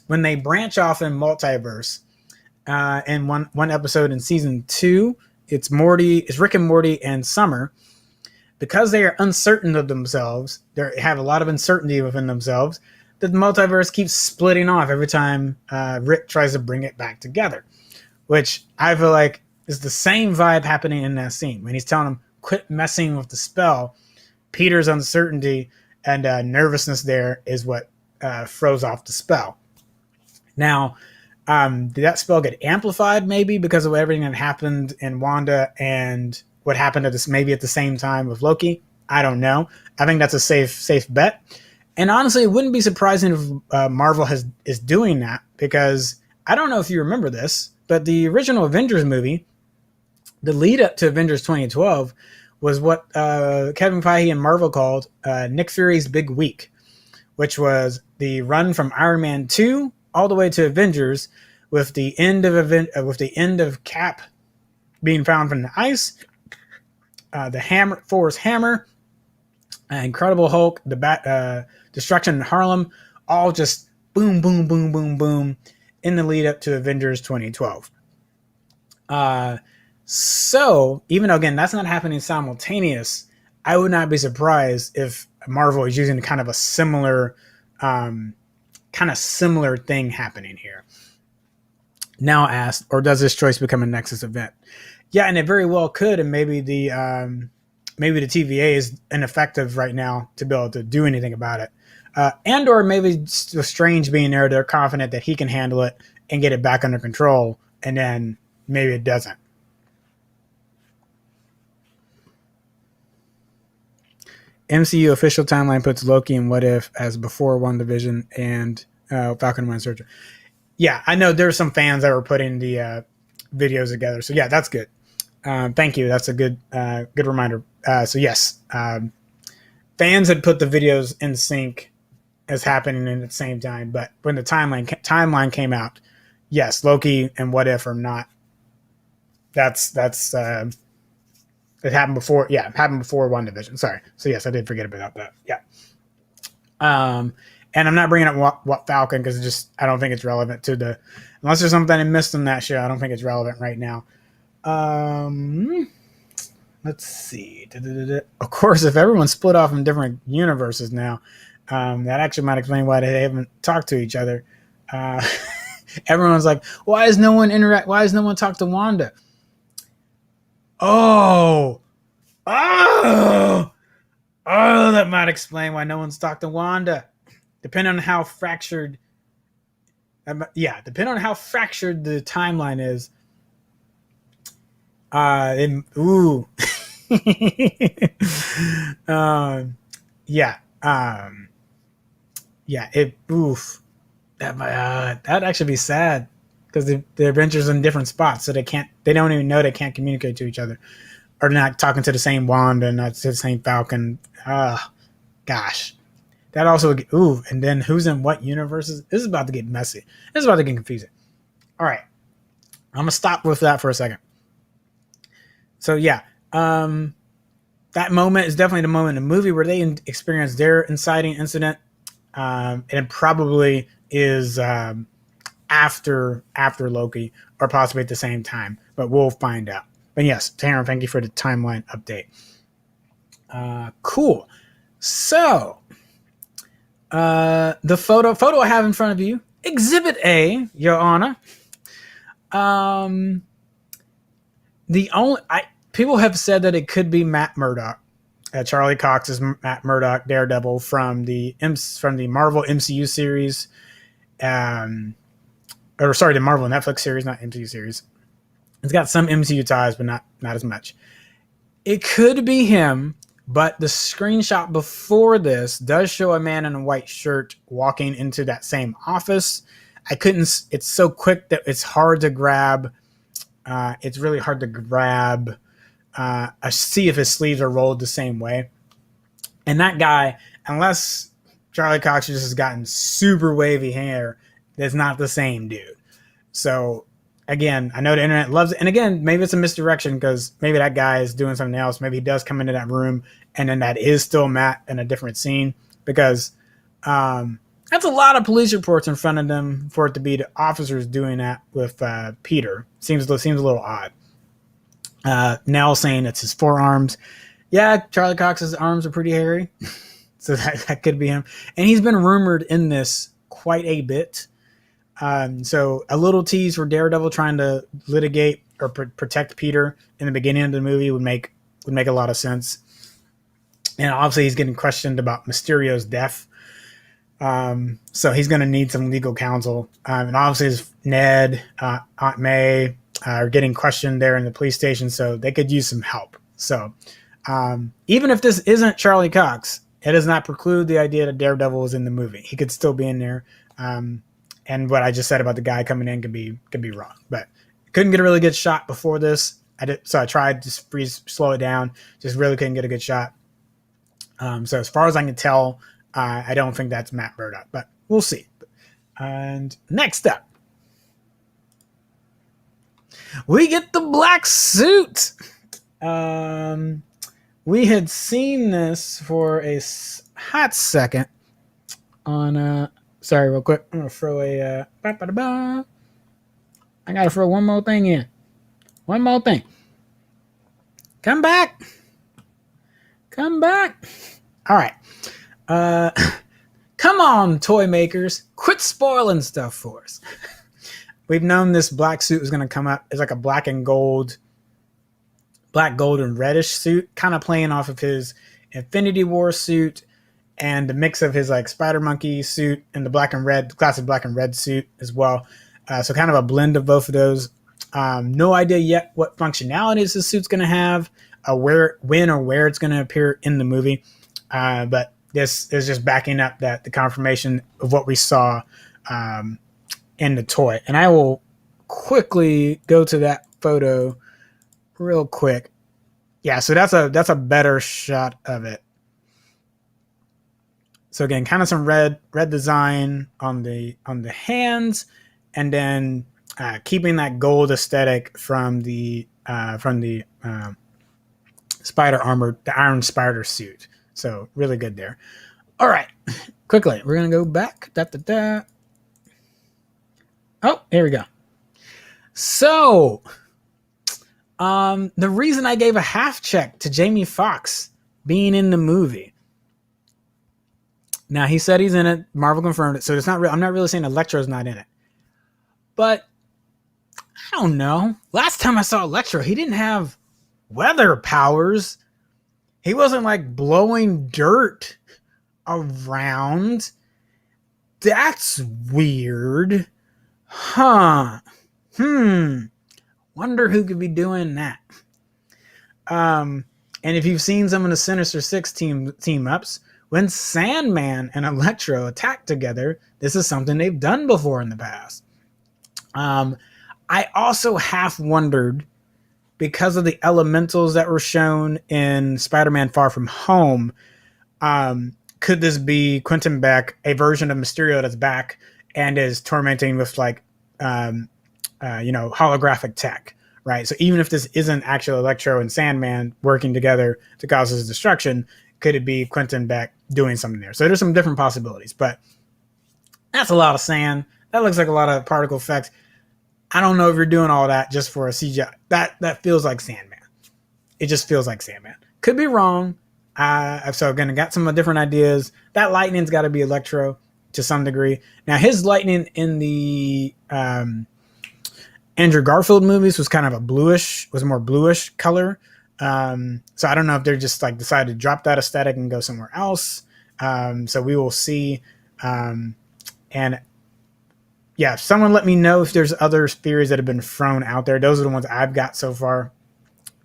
when they branch off in multiverse. In one episode in season 2, it's Rick and Morty and Summer, because they are uncertain of themselves. They have a lot of uncertainty within themselves. The multiverse keeps splitting off every time Rick tries to bring it back together, which I feel like is the same vibe happening in that scene when he's telling him quit messing with the spell. Peter's uncertainty and nervousness there is what froze off the spell. Now, did that spell get amplified maybe because of everything that happened in Wanda and what happened maybe at the same time with Loki? I don't know. I think that's a safe bet. And honestly, it wouldn't be surprising if Marvel is doing that, because I don't know if you remember this, but the original Avengers movie, the lead up to Avengers 2012, was what Kevin Feige and Marvel called Nick Fury's Big Week, which was the run from Iron Man 2 all the way to Avengers, with the end of Cap being found from the ice, the Thor's hammer, Incredible Hulk, the destruction in Harlem, all just boom, boom, boom, boom, boom in the lead up to Avengers 2012. So even though, again, that's not happening simultaneous, I would not be surprised if Marvel is using kind of a similar thing happening here. Now asked, or does this choice become a Nexus event? Yeah, and it very well could, and maybe the TVA is ineffective right now to be able to do anything about it. And or maybe Strange being there, they're confident that he can handle it and get it back under control and then maybe it doesn't. MCU official timeline puts Loki and What If as before WandaVision and Falcon and Winter Soldier. Yeah, I know there's some fans that were putting the videos together. So yeah, that's good. Thank you. That's a good reminder. So yes, fans had put the videos in sync as happening at the same time, but when the timeline came out, yes, Loki and What If are not. That's it happened before. Yeah, it happened before WandaVision. Sorry. So yes, I did forget about that. Yeah. And I'm not bringing up what Falcon because I don't think it's relevant to unless there's something I missed on that show. I don't think it's relevant right now. Let's see. Of course, if everyone's split off in different universes now, that actually might explain why they haven't talked to each other. Everyone's like, why does no one talk to Wanda? Oh, that might explain why no one's talked to Wanda. Depending on how fractured the timeline is. That'd actually be sad because the adventures in different spots, so they don't even know they can't communicate to each other, or not talking to the same Wanda and not to the same Falcon. Gosh, that also and then who's in what universes? This is about to get messy. This is about to get confusing. All right, I'm gonna stop with that for a second. So yeah, that moment is definitely the moment in the movie where they experience their inciting incident, and it probably is after Loki, or possibly at the same time, but we'll find out. But yes, Taryn, thank you for the timeline update. Cool. So the photo I have in front of you, Exhibit A, Your Honor. People have said that it could be Matt Murdock. Charlie Cox is Matt Murdock, Daredevil from the Marvel MCU series, the Marvel Netflix series, not MCU series. It's got some MCU ties, but not as much. It could be him, but the screenshot before this does show a man in a white shirt walking into that same office. It's so quick that it's hard to grab. It's really hard to grab. See if his sleeves are rolled the same way. And that guy, unless Charlie Cox just has gotten super wavy hair, that's not the same dude. So again, I know the internet loves it. And again, maybe it's a misdirection because maybe that guy is doing something else. Maybe he does come into that room and then that is still Matt in a different scene, because that's a lot of police reports in front of them for it to be the officers doing that with Peter. Seems a little odd. Nell saying it's his forearms. Yeah, Charlie Cox's arms are pretty hairy. So that could be him. And he's been rumored in this quite a bit. So a little tease for Daredevil trying to litigate or protect Peter in the beginning of the movie would make a lot of sense. And obviously he's getting questioned about Mysterio's death. So he's going to need some legal counsel. And obviously Ned, Aunt May are getting questioned there in the police station, so they could use some help. So even if this isn't Charlie Cox, it does not preclude the idea that Daredevil is in the movie. He could still be in there. And what I just said about the guy coming in could be wrong. But couldn't get a really good shot before this. So I tried to slow it down. Just really couldn't get a good shot. So as far as I can tell, I don't think that's Matt Murdock, but we'll see. And next up, we get the black suit. We had seen this for a hot second on. Sorry, real quick. I'm gonna throw a. I gotta throw one more thing in. One more thing. Come back. All right. Come on, toy makers. Quit spoiling stuff for us. We've known this black suit was going to come up. It's like a black, gold, and reddish suit, kind of playing off of his Infinity War suit and the mix of his like Spider Monkey suit and the black and red, classic black and red suit as well. So kind of a blend of both of those. No idea yet what functionalities the suit's going to have, when or where it's going to appear in the movie. But this is just backing up the confirmation of what we saw in the toy. And I will quickly go to that photo real quick. Yeah, so that's a better shot of it. So again, kind of some red design on the hands, and then keeping that gold aesthetic from the spider armor, the Iron Spider suit. So really good there. All right, quickly, we're gonna go back. Oh, here we go. So, the reason I gave a half check to Jamie Foxx being in the movie. Now he said he's in it. Marvel confirmed it, so it's not real. I'm not really saying Electro's not in it, but I don't know. Last time I saw Electro, he didn't have weather powers. He wasn't like blowing dirt around. That's weird. Huh. Wonder who could be doing that. And if you've seen some of the Sinister Six team ups, when Sandman and Electro attack together, this is something they've done before in the past. I also half wondered, because of the elementals that were shown in Spider-Man Far From Home, could this be Quentin Beck, a version of Mysterio that's back and is tormenting with like holographic tech, right? So even if this isn't actual Electro and Sandman working together to cause his destruction, could it be Quentin Beck doing something there? So there's some different possibilities, but that's a lot of sand. That looks like a lot of particle effects. I don't know if you're doing all that just for a CGI. That feels like Sandman. It just feels like Sandman. Could be wrong. So again, I got some different ideas. That lightning's got to be Electro to some degree. Now his lightning in the Andrew Garfield movies was kind of a more bluish color. So I don't know if they're just like decided to drop that aesthetic and go somewhere else. So we will see. And yeah, someone let me know if there's other theories that have been thrown out there. Those are the ones I've got so far.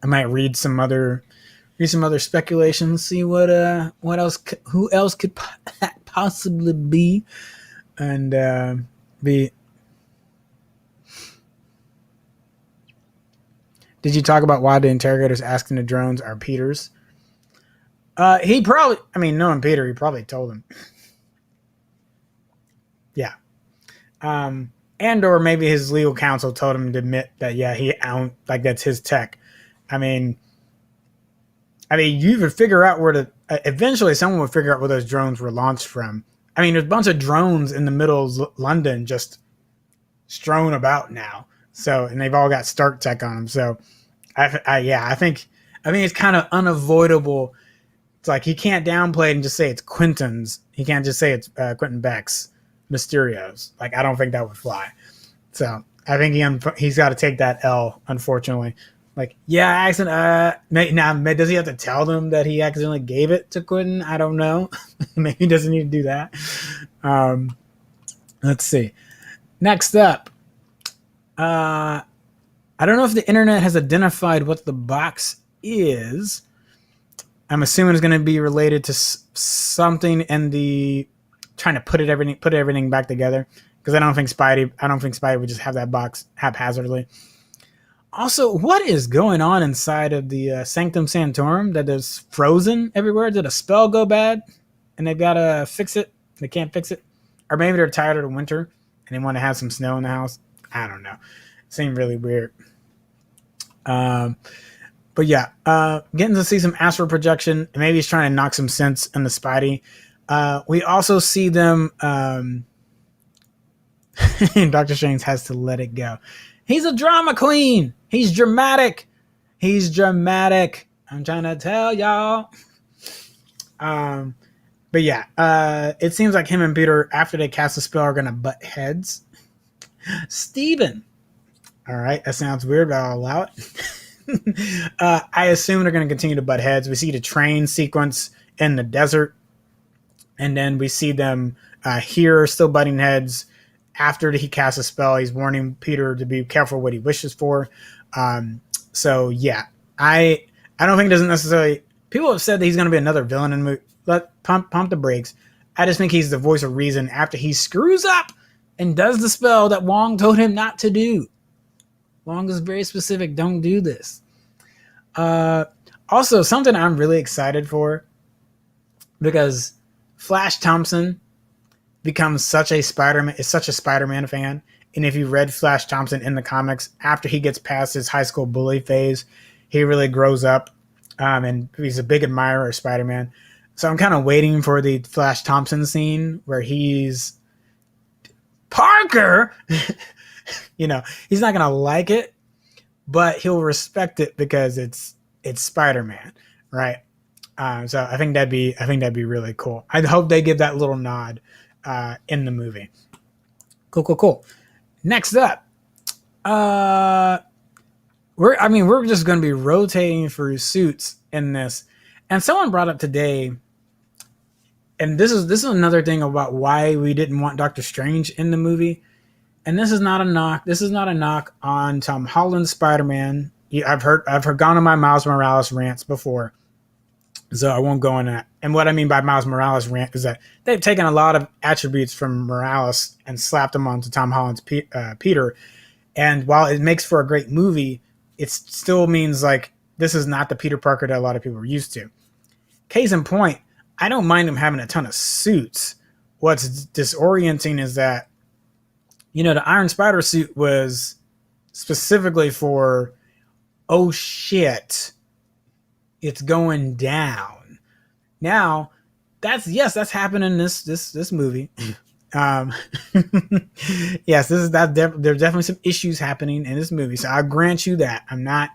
I might read some other speculations, see what else, who else could possibly be, and be. Did you talk about why the interrogators asking the drones are Peter's? He probably, knowing Peter, he probably told him. Yeah. And or maybe his legal counsel told him to admit that, yeah, that's his tech. You would figure out where eventually someone would figure out where those drones were launched from. There's a bunch of drones in the middle of London just strewn about now. So, and they've all got Stark tech on them. So I think it's kind of unavoidable. It's like, he can't downplay it and just say it's Quentin's. He can't just say it's Quentin Beck's, Mysterio's. Like, I don't think that would fly. So I think he's got to take that L, unfortunately. Like, yeah, now does he have to tell them that he accidentally gave it to Quentin? I don't know. Maybe he doesn't need to do that. Let's see. Next up, I don't know if the internet has identified what the box is. I'm assuming it's going to be related to something in the trying to put everything back together, because I don't think Spidey would just have that box haphazardly. Also, what is going on inside of the Sanctum Sanctorum that is frozen everywhere? Did a spell go bad and they've got to fix it? They can't fix it, or maybe they're tired of the winter and they want to have some snow in the house. I don't know. It seemed really weird. But yeah, getting to see some astral projection. Maybe he's trying to knock some sense in the Spidey. We also see them. Dr. Strange has to let it go. He's a drama queen. He's dramatic. I'm trying to tell y'all. But yeah, it seems like him and Peter, after they cast the spell, are going to butt heads. Steven. All right, that sounds weird, but I'll allow it. I assume they're going to continue to butt heads. We see the train sequence in the desert, and then we see them here still butting heads after he casts a spell, he's warning Peter to be careful what he wishes for. So yeah, I don't think it doesn't necessarily. People have said that he's going to be another villain in the movie. Let pump the brakes. I just think he's the voice of reason after he screws up and does the spell that Wong told him not to do. Wong is very specific. Don't do this. Also, something I'm really excited for, because Flash Thompson becomes such a Spider-Man fan. And if you read Flash Thompson in the comics, after he gets past his high school bully phase, he really grows up, and he's a big admirer of Spider-Man. So I'm kind of waiting for the Flash Thompson scene where he's Parker. He's not gonna like it, but he'll respect it because it's Spider-Man, right? So I think that'd be really cool. I hope they give that little nod in the movie. Cool. Next up, we're just going to be rotating through suits in this, and someone brought up today, and this is another thing about why we didn't want Doctor Strange in the movie. And this is not a knock. This is not a knock on Tom Holland's Spider-Man. I've gone on my Miles Morales rants before, so I won't go on that. And what I mean by Miles Morales rant is that they've taken a lot of attributes from Morales and slapped them onto Tom Holland's Peter. And while it makes for a great movie, it still means like this is not the Peter Parker that a lot of people are used to. Case in point, I don't mind him having a ton of suits. What's disorienting is that, the Iron Spider suit was specifically for, oh shit, it's going down. Now, that's happening in this movie. Yes, there's definitely some issues happening in this movie. So I grant you that. I'm not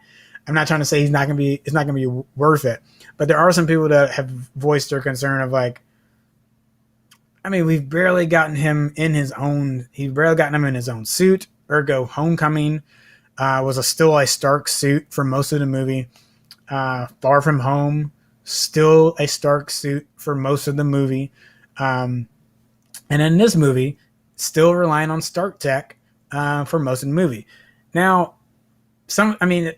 trying to say it's not gonna be worth it. But there are some people that have voiced their concern of like, we've barely gotten him in his own. He's barely gotten him in his own suit. Ergo, Homecoming was still a Stark suit for most of the movie. Far From Home, still a Stark suit for most of the movie. And in this movie, still relying on Stark tech for most of the movie. Now, I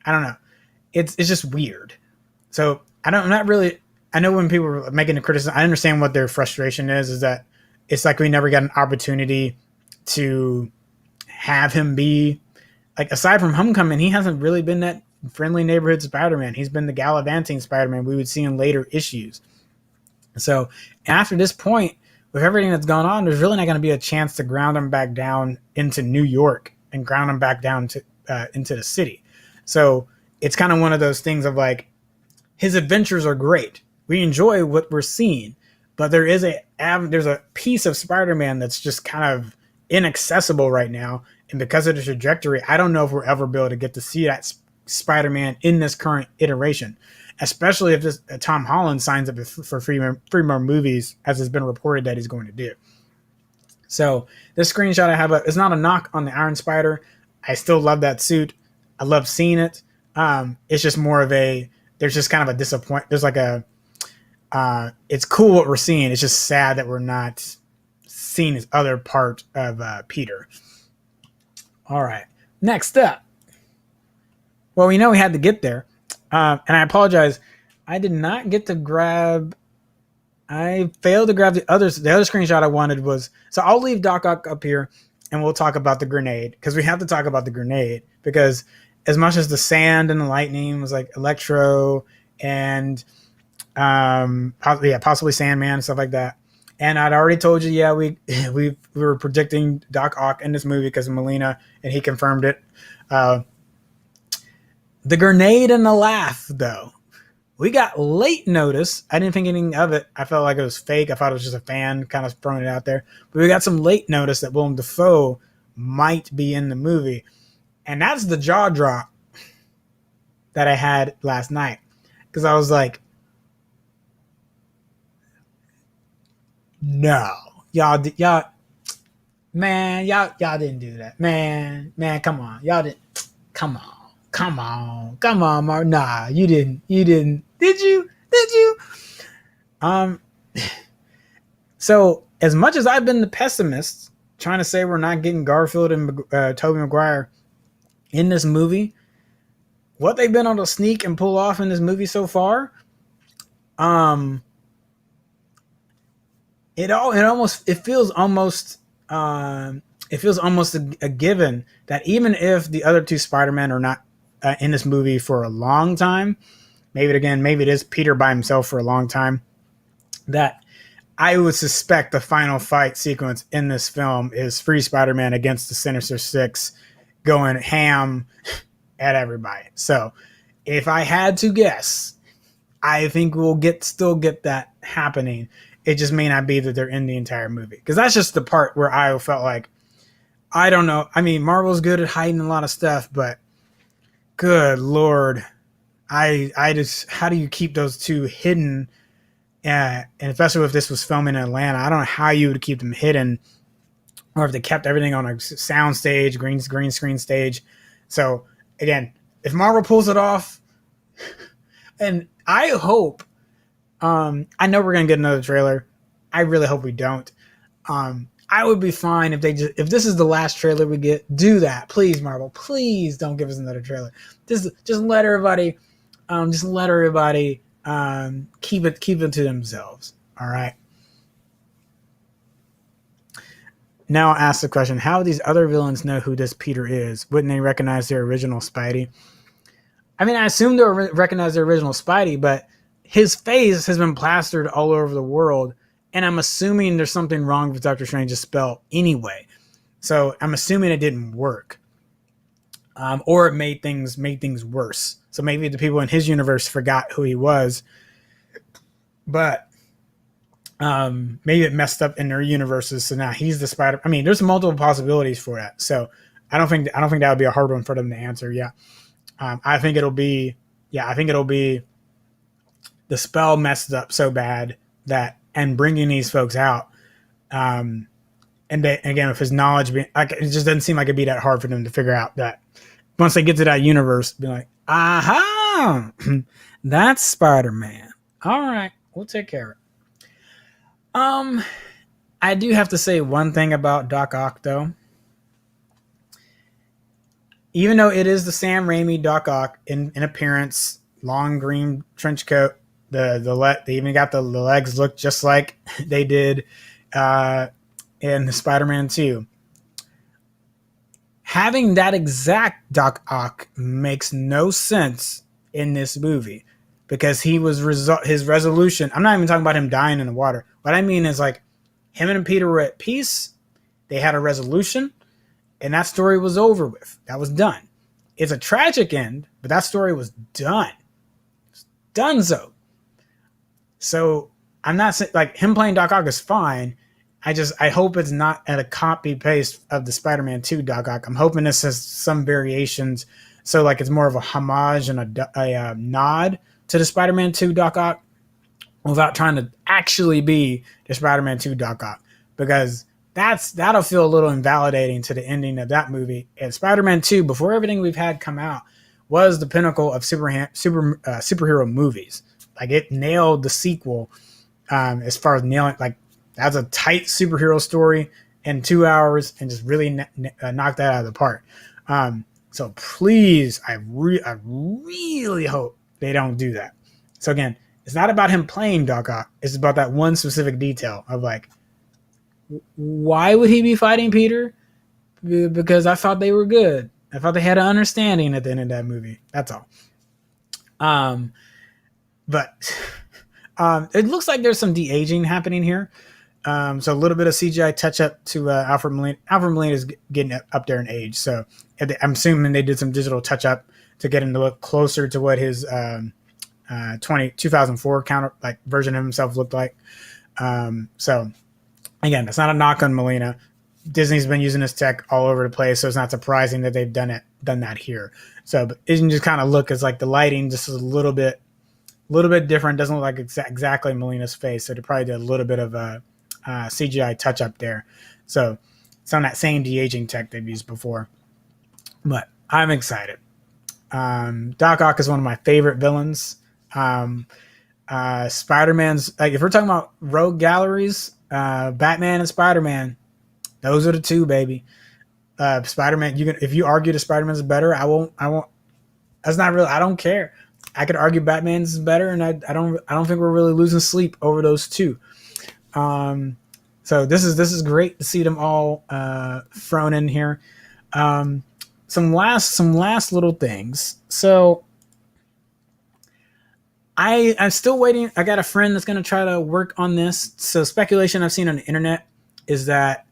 don't know. It's just weird. So I know when people are making the criticism, I understand what their frustration is that it's like we never got an opportunity to have him be, like, aside from Homecoming, he hasn't really been that friendly neighborhood Spider-Man. He's been the gallivanting Spider-Man we would see in later issues. So after this point, with everything that's gone on, there's really not going to be a chance to ground him back down into New York and ground him back down to into the city. So it's kind of one of those things of like, his adventures are great. We enjoy what we're seeing, but there's a piece of Spider-Man that's just kind of inaccessible right now. And because of the trajectory, I don't know if we'll ever be able to get to see that Spider-Man in this current iteration, especially if Tom Holland signs up for three more movies, as has been reported that he's going to do. So this screenshot I have up is not a knock on the Iron Spider. I still love that suit. I love seeing it. It's just more of there's just kind of a disappointment. There's like it's cool what we're seeing. It's just sad that we're not seeing this other part of Peter. All right. Next up. Well, we know we had to get there. And I apologize. I did not get to grab. I failed to grab the other screenshot I wanted was. So I'll leave Doc Ock up here and we'll talk about the grenade, because we have to talk about the grenade, because as much as the sand and the lightning was like Electro and possibly Sandman and stuff like that. And I'd already told you, we were predicting Doc Ock in this movie because of Molina, and he confirmed it. The grenade and the laugh, though. We got late notice. I didn't think anything of it. I felt like it was fake. I thought it was just a fan kind of throwing it out there. But we got some late notice that Willem Dafoe might be in the movie. And that's the jaw drop that I had last night. Because I was like, no. Y'all didn't do that. Man, come on. Y'all didn't. Come on, Mark. Nah, you didn't. Did you? So as much as I've been the pessimist trying to say we're not getting Garfield and Tobey Maguire in this movie. What they've been able to sneak and pull off in this movie so far, um, it feels almost a given that even if the other two Spider-Men are not in this movie for a long time, maybe it is Peter by himself for a long time, that I would suspect the final fight sequence in this film is Free Spider-Man against the Sinister Six going ham at everybody. So if I had to guess, I think we'll still get that happening. It just may not be that they're in the entire movie, because that's just the part where I felt like, I don't know. I mean, Marvel's good at hiding a lot of stuff, but good Lord, I just, how do you keep those two hidden? And especially if this was filming in Atlanta, I don't know how you would keep them hidden, or if they kept everything on a sound stage, green screen stage. So again, if Marvel pulls it off, and I hope, I know we're gonna get another trailer. I really hope we don't. I would be fine if if this is the last trailer we get, do that, please, Marvel. Please don't give us another trailer. Just let everybody, keep it to themselves. All right. Now I'll ask the question: how do these other villains know who this Peter is? Wouldn't they recognize their original Spidey? I mean, I assume they'll recognize their original Spidey, but his face has been plastered all over the world, and I'm assuming there's something wrong with Doctor Strange's spell anyway. So I'm assuming it didn't work, or it made things worse. So maybe the people in his universe forgot who he was, but maybe it messed up in their universes. So now he's the Spider. I mean, there's multiple possibilities for that. So I don't think that would be a hard one for them to answer. Yeah, I think it'll be the spell messed up so bad that, and bringing these folks out, and again, with his knowledge, it just doesn't seem like it'd be that hard for them to figure out that once they get to that universe, be like, aha, that's Spider-Man. All right, we'll take care of it. I do have to say one thing about Doc Ock, though. Even though it is the Sam Raimi Doc Ock in appearance, long green trench coat, they even got the legs look just like they did in the Spider-Man 2. Having that exact Doc Ock makes no sense in this movie, because his resolution. I'm not even talking about him dying in the water. What I mean is, like, him and Peter were at peace. They had a resolution, and that story was over with. That was done. It's a tragic end, but that story was done. It's donezo. So I'm not saying, like, him playing Doc Ock is fine. I hope it's not at a copy paste of the Spider-Man 2 Doc Ock. I'm hoping this has some variations, so like it's more of a homage and a nod to the Spider-Man 2 Doc Ock, without trying to actually be the Spider-Man 2 Doc Ock, because that'll feel a little invalidating to the ending of that movie. And Spider-Man 2, before everything we've had come out, was the pinnacle of superhero movies. Like, it nailed the sequel, as far as nailing, like, that's a tight superhero story in 2 hours, and just really knocked that out of the park. So please, I really hope they don't do that. So again, it's not about him playing Doc Ock. It's about that one specific detail of, like, why would he be fighting Peter? Because I thought they were good. I thought they had an understanding at the end of that movie. That's all. But it looks like there's some de-aging happening here. So a little bit of CGI touch-up to Alfred Molina. Alfred Molina is getting up there in age. So I'm assuming they did some digital touch-up to get him to look closer to what his 2004 version of himself looked like. So again, it's not a knock on Molina. Disney's been using this tech all over the place, so it's not surprising that they've done that here. So it can just kind of look as like the lighting just is a little bit different. Doesn't look like exactly Molina's face, so they probably did a little bit of a CGI touch up there. So it's on that same de-aging tech they've used before. But I'm excited. Doc Ock is one of my favorite villains. Spider-Man's, like, if we're talking about rogue galleries, Batman and Spider-Man, Those are the two, baby. Spider-Man. If you argue that Spider-Man's better, I won't. That's not real. I don't care. I could argue Batman's better, and I don't think we're really losing sleep over those two. So this is great to see them all thrown in here. Some last little things. So I'm still waiting. I got a friend that's going to try to work on this. So speculation I've seen on the internet is that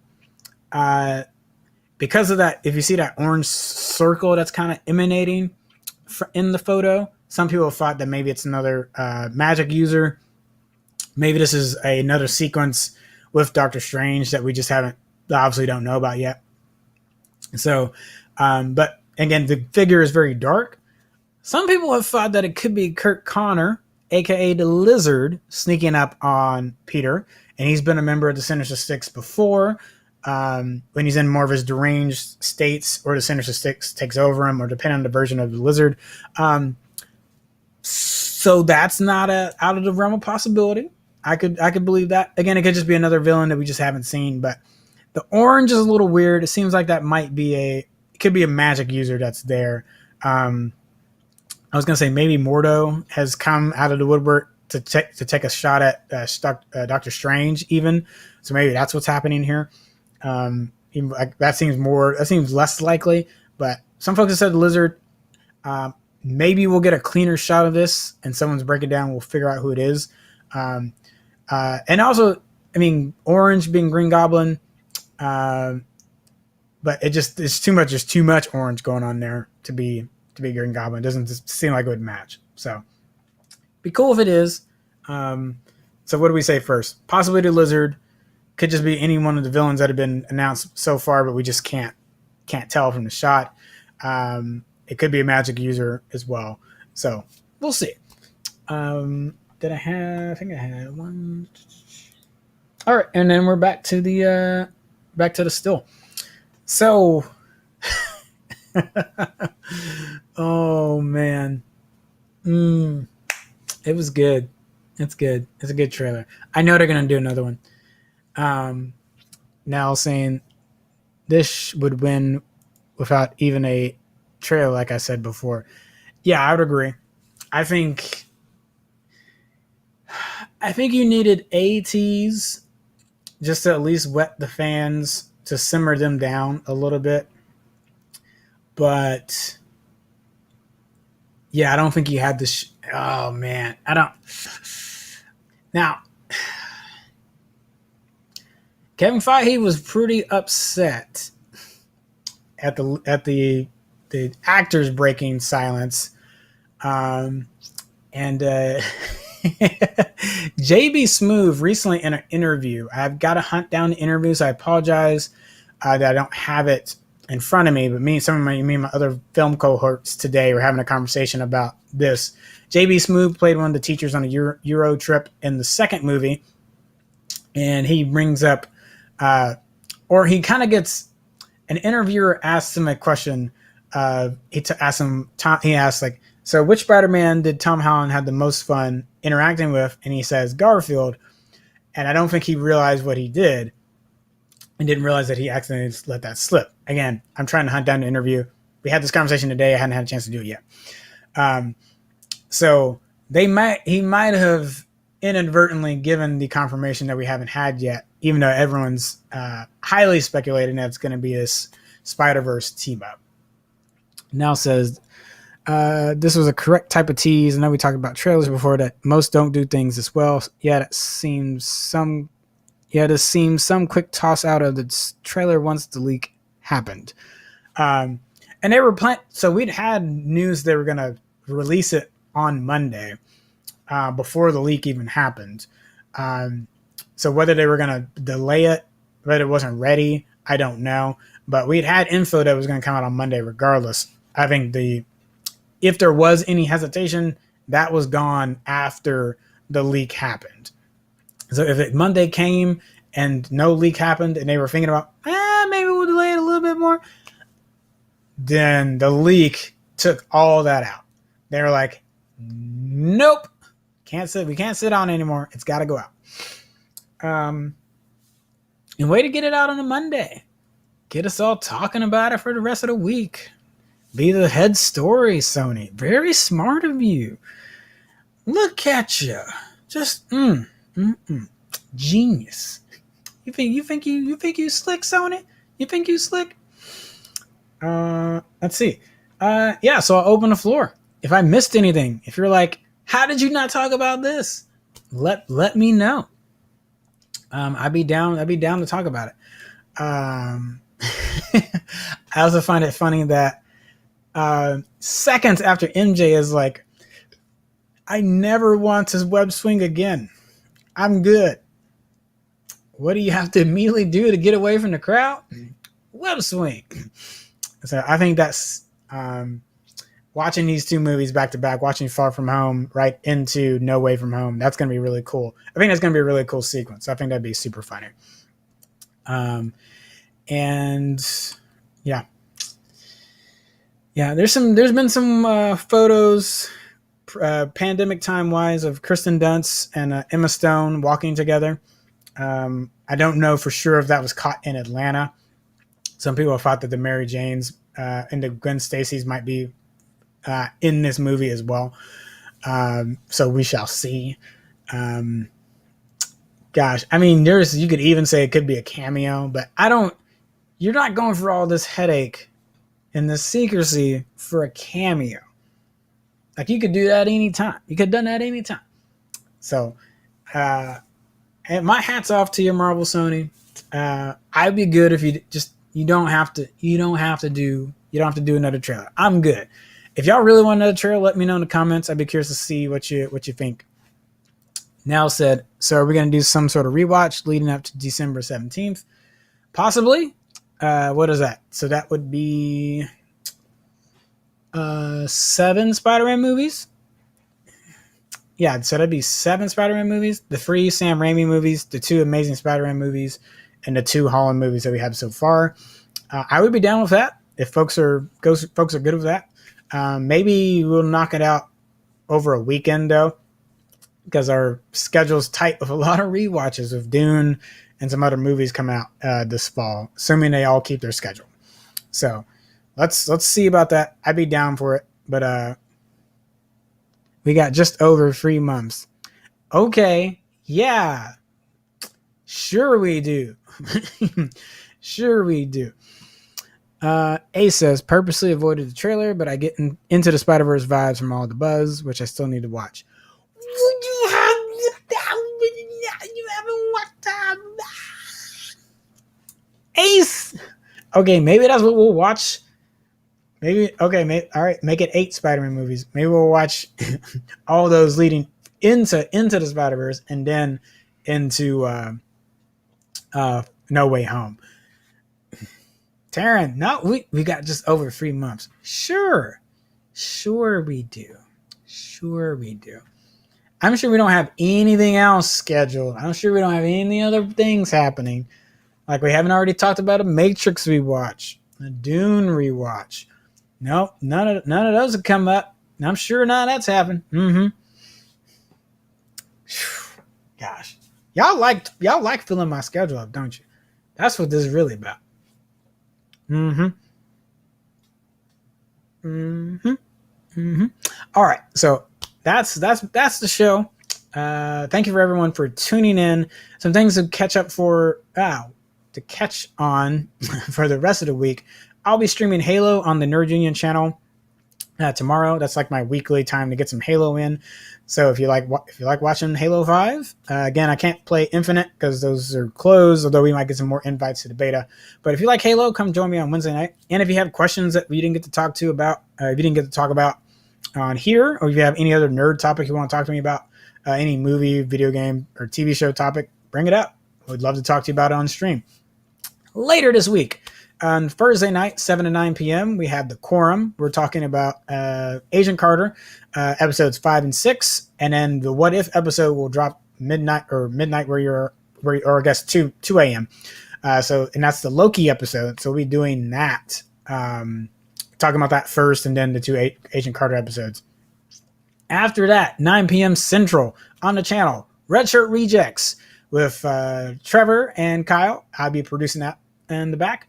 because of that, if you see that orange circle that's kind of emanating in the photo, some people have thought that maybe it's another magic user. Maybe this is another sequence with Doctor Strange that we just obviously don't know about yet. So, but again, the figure is very dark. Some people have thought that it could be Kurt Connor, aka the Lizard, sneaking up on Peter, and he's been a member of the Sinister Six before. When he's in more of his deranged states, or the Sinister Six takes over him, or depending on the version of the Lizard. So that's not out of the realm of possibility. I could believe that. Again, it could just be another villain that we just haven't seen. But the orange is a little weird. It seems like that might be it could be a magic user that's there. I was gonna say maybe Mordo has come out of the woodwork to take a shot at Doctor Strange, even. So maybe that's what's happening here. That seems less likely. But some folks have said the Lizard. Maybe we'll get a cleaner shot of this, and someone's break it down. We'll figure out who it is. And also, I mean, orange being Green Goblin, but it's too much. There's too much orange going on there to be Green Goblin. It doesn't seem like it would match. So, be cool if it is. So what do we say first? Possibly the Lizard. Could just be any one of the villains that have been announced so far, but we just can't tell from the shot. It could be a magic user as well. So we'll see. Did I have? I think I had one. All right, and then we're back to the still. So, oh man, it was good. It's good. It's a good trailer. I know they're gonna do another one. Now saying this would win without even a trailer, like I said before. Yeah, I would agree. I think you needed a tease just to at least wet the fans, to simmer them down a little bit. But yeah, I don't think you had this. Oh man, I don't. Now, Kevin Feige was pretty upset at the actors breaking silence, and JB Smoove recently in an interview. I've got to hunt down the interviews. I apologize that I don't have it in front of me, but me and my other film cohorts today were having a conversation about this. JB Smoove played one of the teachers on a Euro trip in the second movie, and he brings up, or he kind of gets, an interviewer asks him a question. He asked, like, so which Spider-Man did Tom Holland have the most fun interacting with? And he says Garfield. And I don't think he realized what he did, and didn't realize that he accidentally let that slip. Again, I'm trying to hunt down the interview. We had this conversation today. I hadn't had a chance to do it yet. So he might have inadvertently given the confirmation that we haven't had yet, even though everyone's highly speculating that it's going to be this Spider-Verse team-up. Now says, this was a correct type of tease. I know we talked about trailers before that most don't do things this well. Yet it seems some quick toss out of the trailer once the leak happened. And they were so we'd had news they were going to release it on Monday before the leak even happened. So whether they were going to delay it, whether it wasn't ready, I don't know. But we'd had info that was going to come out on Monday regardless. I think if there was any hesitation, that was gone after the leak happened. So if Monday came and no leak happened and they were thinking about, maybe we'll delay it a little bit more, then the leak took all that out. They were like, nope, we can't sit on it anymore. It's got to go out. And way to get it out on a Monday. Get us all talking about it for the rest of the week. Be the head story, Sony. Very smart of you. Look at you. Just genius. You think you slick, Sony? You think you slick? Let's see. Yeah, so I'll open the floor. If I missed anything, if you're like, how did you not talk about this? Let me know. I'd be down to talk about it. I also find it funny that seconds after MJ is like, I never want to web swing again. I'm good. What do you have to immediately do to get away from the crowd? Web swing. So I think that's watching these two movies back to back, watching Far From Home right into No Way From Home. That's going to be really cool. I think that's going to be a really cool sequence. I think that'd be super funny. And yeah, there's been some photos, pandemic time wise, of Kristen Dunst and Emma Stone walking together. I don't know for sure if that was caught in Atlanta. Some people thought that the Mary Janes and the Gwen Stacy's might be in this movie as well. So we shall see. Gosh, I mean, you could even say it could be a cameo, but you're not going for all this headache and the secrecy for a cameo. Like, you could do that anytime. You could have done that anytime. So, and my hat's off to you, Marvel, Sony. I'd be good if you don't have to do another trailer. I'm good. If y'all really want another trailer, let me know in the comments. I'd be curious to see what you think. Now said, so are we going to do some sort of rewatch leading up to December 17th? Possibly. What is that? So that would be 7 Spider-Man movies. Yeah, so that'd be 7 Spider-Man movies, the 3 Sam Raimi movies, the 2 Amazing Spider-Man movies, and the 2 Holland movies that we have so far. I would be down with that if folks are good with that. Maybe we'll knock it out over a weekend though, because our schedule's tight with a lot of rewatches of Dune and some other movies come out this fall, assuming they all keep their schedule. So let's see about that. I'd be down for it, but we got just over 3 months. Okay, yeah, sure we do. Sure we do. A says, purposely avoided the trailer, but I get into the Spider-Verse vibes from all the buzz, which I still need to watch. You haven't watched that. Ace. Okay, maybe that's what we'll watch. Maybe, okay, all right, make it 8 Spider-Man movies. Maybe we'll watch all those leading into the Spider-Verse and then into No Way Home. Taryn, no, we got just over 3 months. Sure we do. I'm sure we don't have anything else scheduled. I'm sure we don't have any other things happening. Like, we haven't already talked about a Matrix rewatch, a Dune rewatch. Nope, none of those have come up. I'm sure none of that's happened. Gosh, y'all like filling my schedule up, don't you? That's what this is really about. All right, so that's the show. Thank you for everyone for tuning in. Some things to catch up for to catch on for the rest of the week. I'll be streaming Halo on the Nerd Union channel tomorrow. That's like my weekly time to get some Halo in. So if you like watching Halo 5, again, I can't play Infinite because those are closed, although we might get some more invites to the beta. But if you like Halo, come join me on Wednesday night. And if you have questions that we didn't get to talk about on here, or if you have any other nerd topic you want to talk to me about, any movie, video game, or TV show topic, bring it up. We'd love to talk to you about it on stream. Later this week, on Thursday night, 7 to 9 p.m., we have The Quorum. We're talking about Agent Carter, episodes 5 and 6, and then the What If episode will drop midnight where I guess 2 a.m. And that's the Loki episode. So we'll be doing that, talking about that first, and then the 2 Agent Carter episodes. After that, 9 p.m. Central on the channel, Red Shirt Rejects with Trevor and Kyle. I'll be producing that in the back.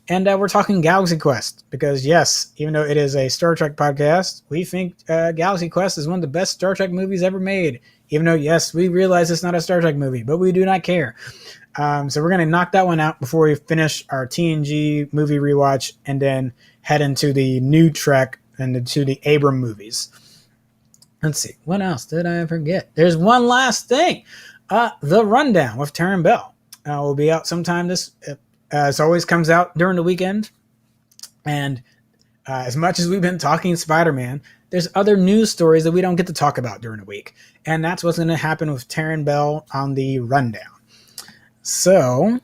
And we're talking Galaxy Quest because, yes, even though it is a Star Trek podcast, we think Galaxy Quest is one of the best Star Trek movies ever made. Even though, yes, we realize it's not a Star Trek movie, but we do not care. So we're going to knock that one out before we finish our TNG movie rewatch and then head into the new Trek and into the Abram movies. Let's see. What else did I forget? There's one last thing. The Rundown with Taryn Bell will be out sometime this... as always, comes out during the weekend. And as much as we've been talking Spider-Man, there's other news stories that we don't get to talk about during the week. And that's what's going to happen with Taryn Bell on the Rundown. So,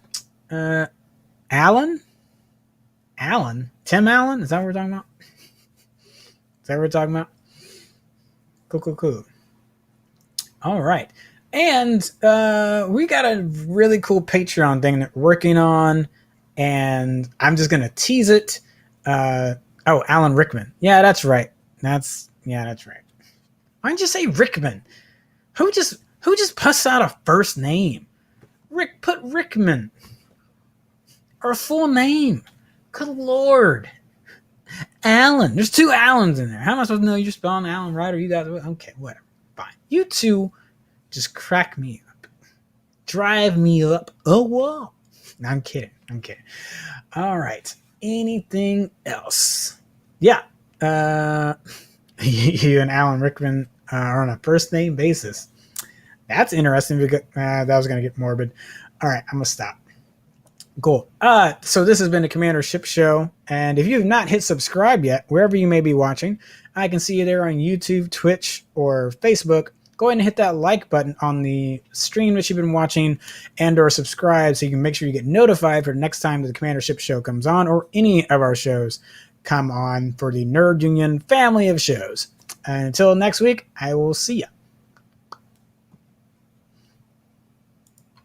Alan? Tim Allen? Is that what we're talking about? Is that what we're talking about? Cool. All right. And we got a really cool Patreon thing that we're working on, and I'm just going to tease it. Alan Rickman. Yeah, that's right. That's right. Why didn't you say Rickman? Who just puts out a first name? Put Rickman. Or a full name. Good Lord. Alan. There's two Allens in there. How am I supposed to know you're spelling Alan right, or you guys? Okay, whatever. Fine. You two just crack me up. Drive me up a wall. No, I'm kidding. All right. Anything else? Yeah. You and Alan Rickman are on a first name basis. That's interesting because that was going to get morbid. All right. I'm going to stop. Cool. So this has been the Commander Shipp Show. And if you have not hit subscribe yet, wherever you may be watching, I can see you there on YouTube, Twitch, or Facebook. Go ahead and hit that like button on the stream that you've been watching and or subscribe so you can make sure you get notified for the next time the Commander Shipp Show comes on or any of our shows come on for the Nerd Union family of shows. And until next week, I will see ya.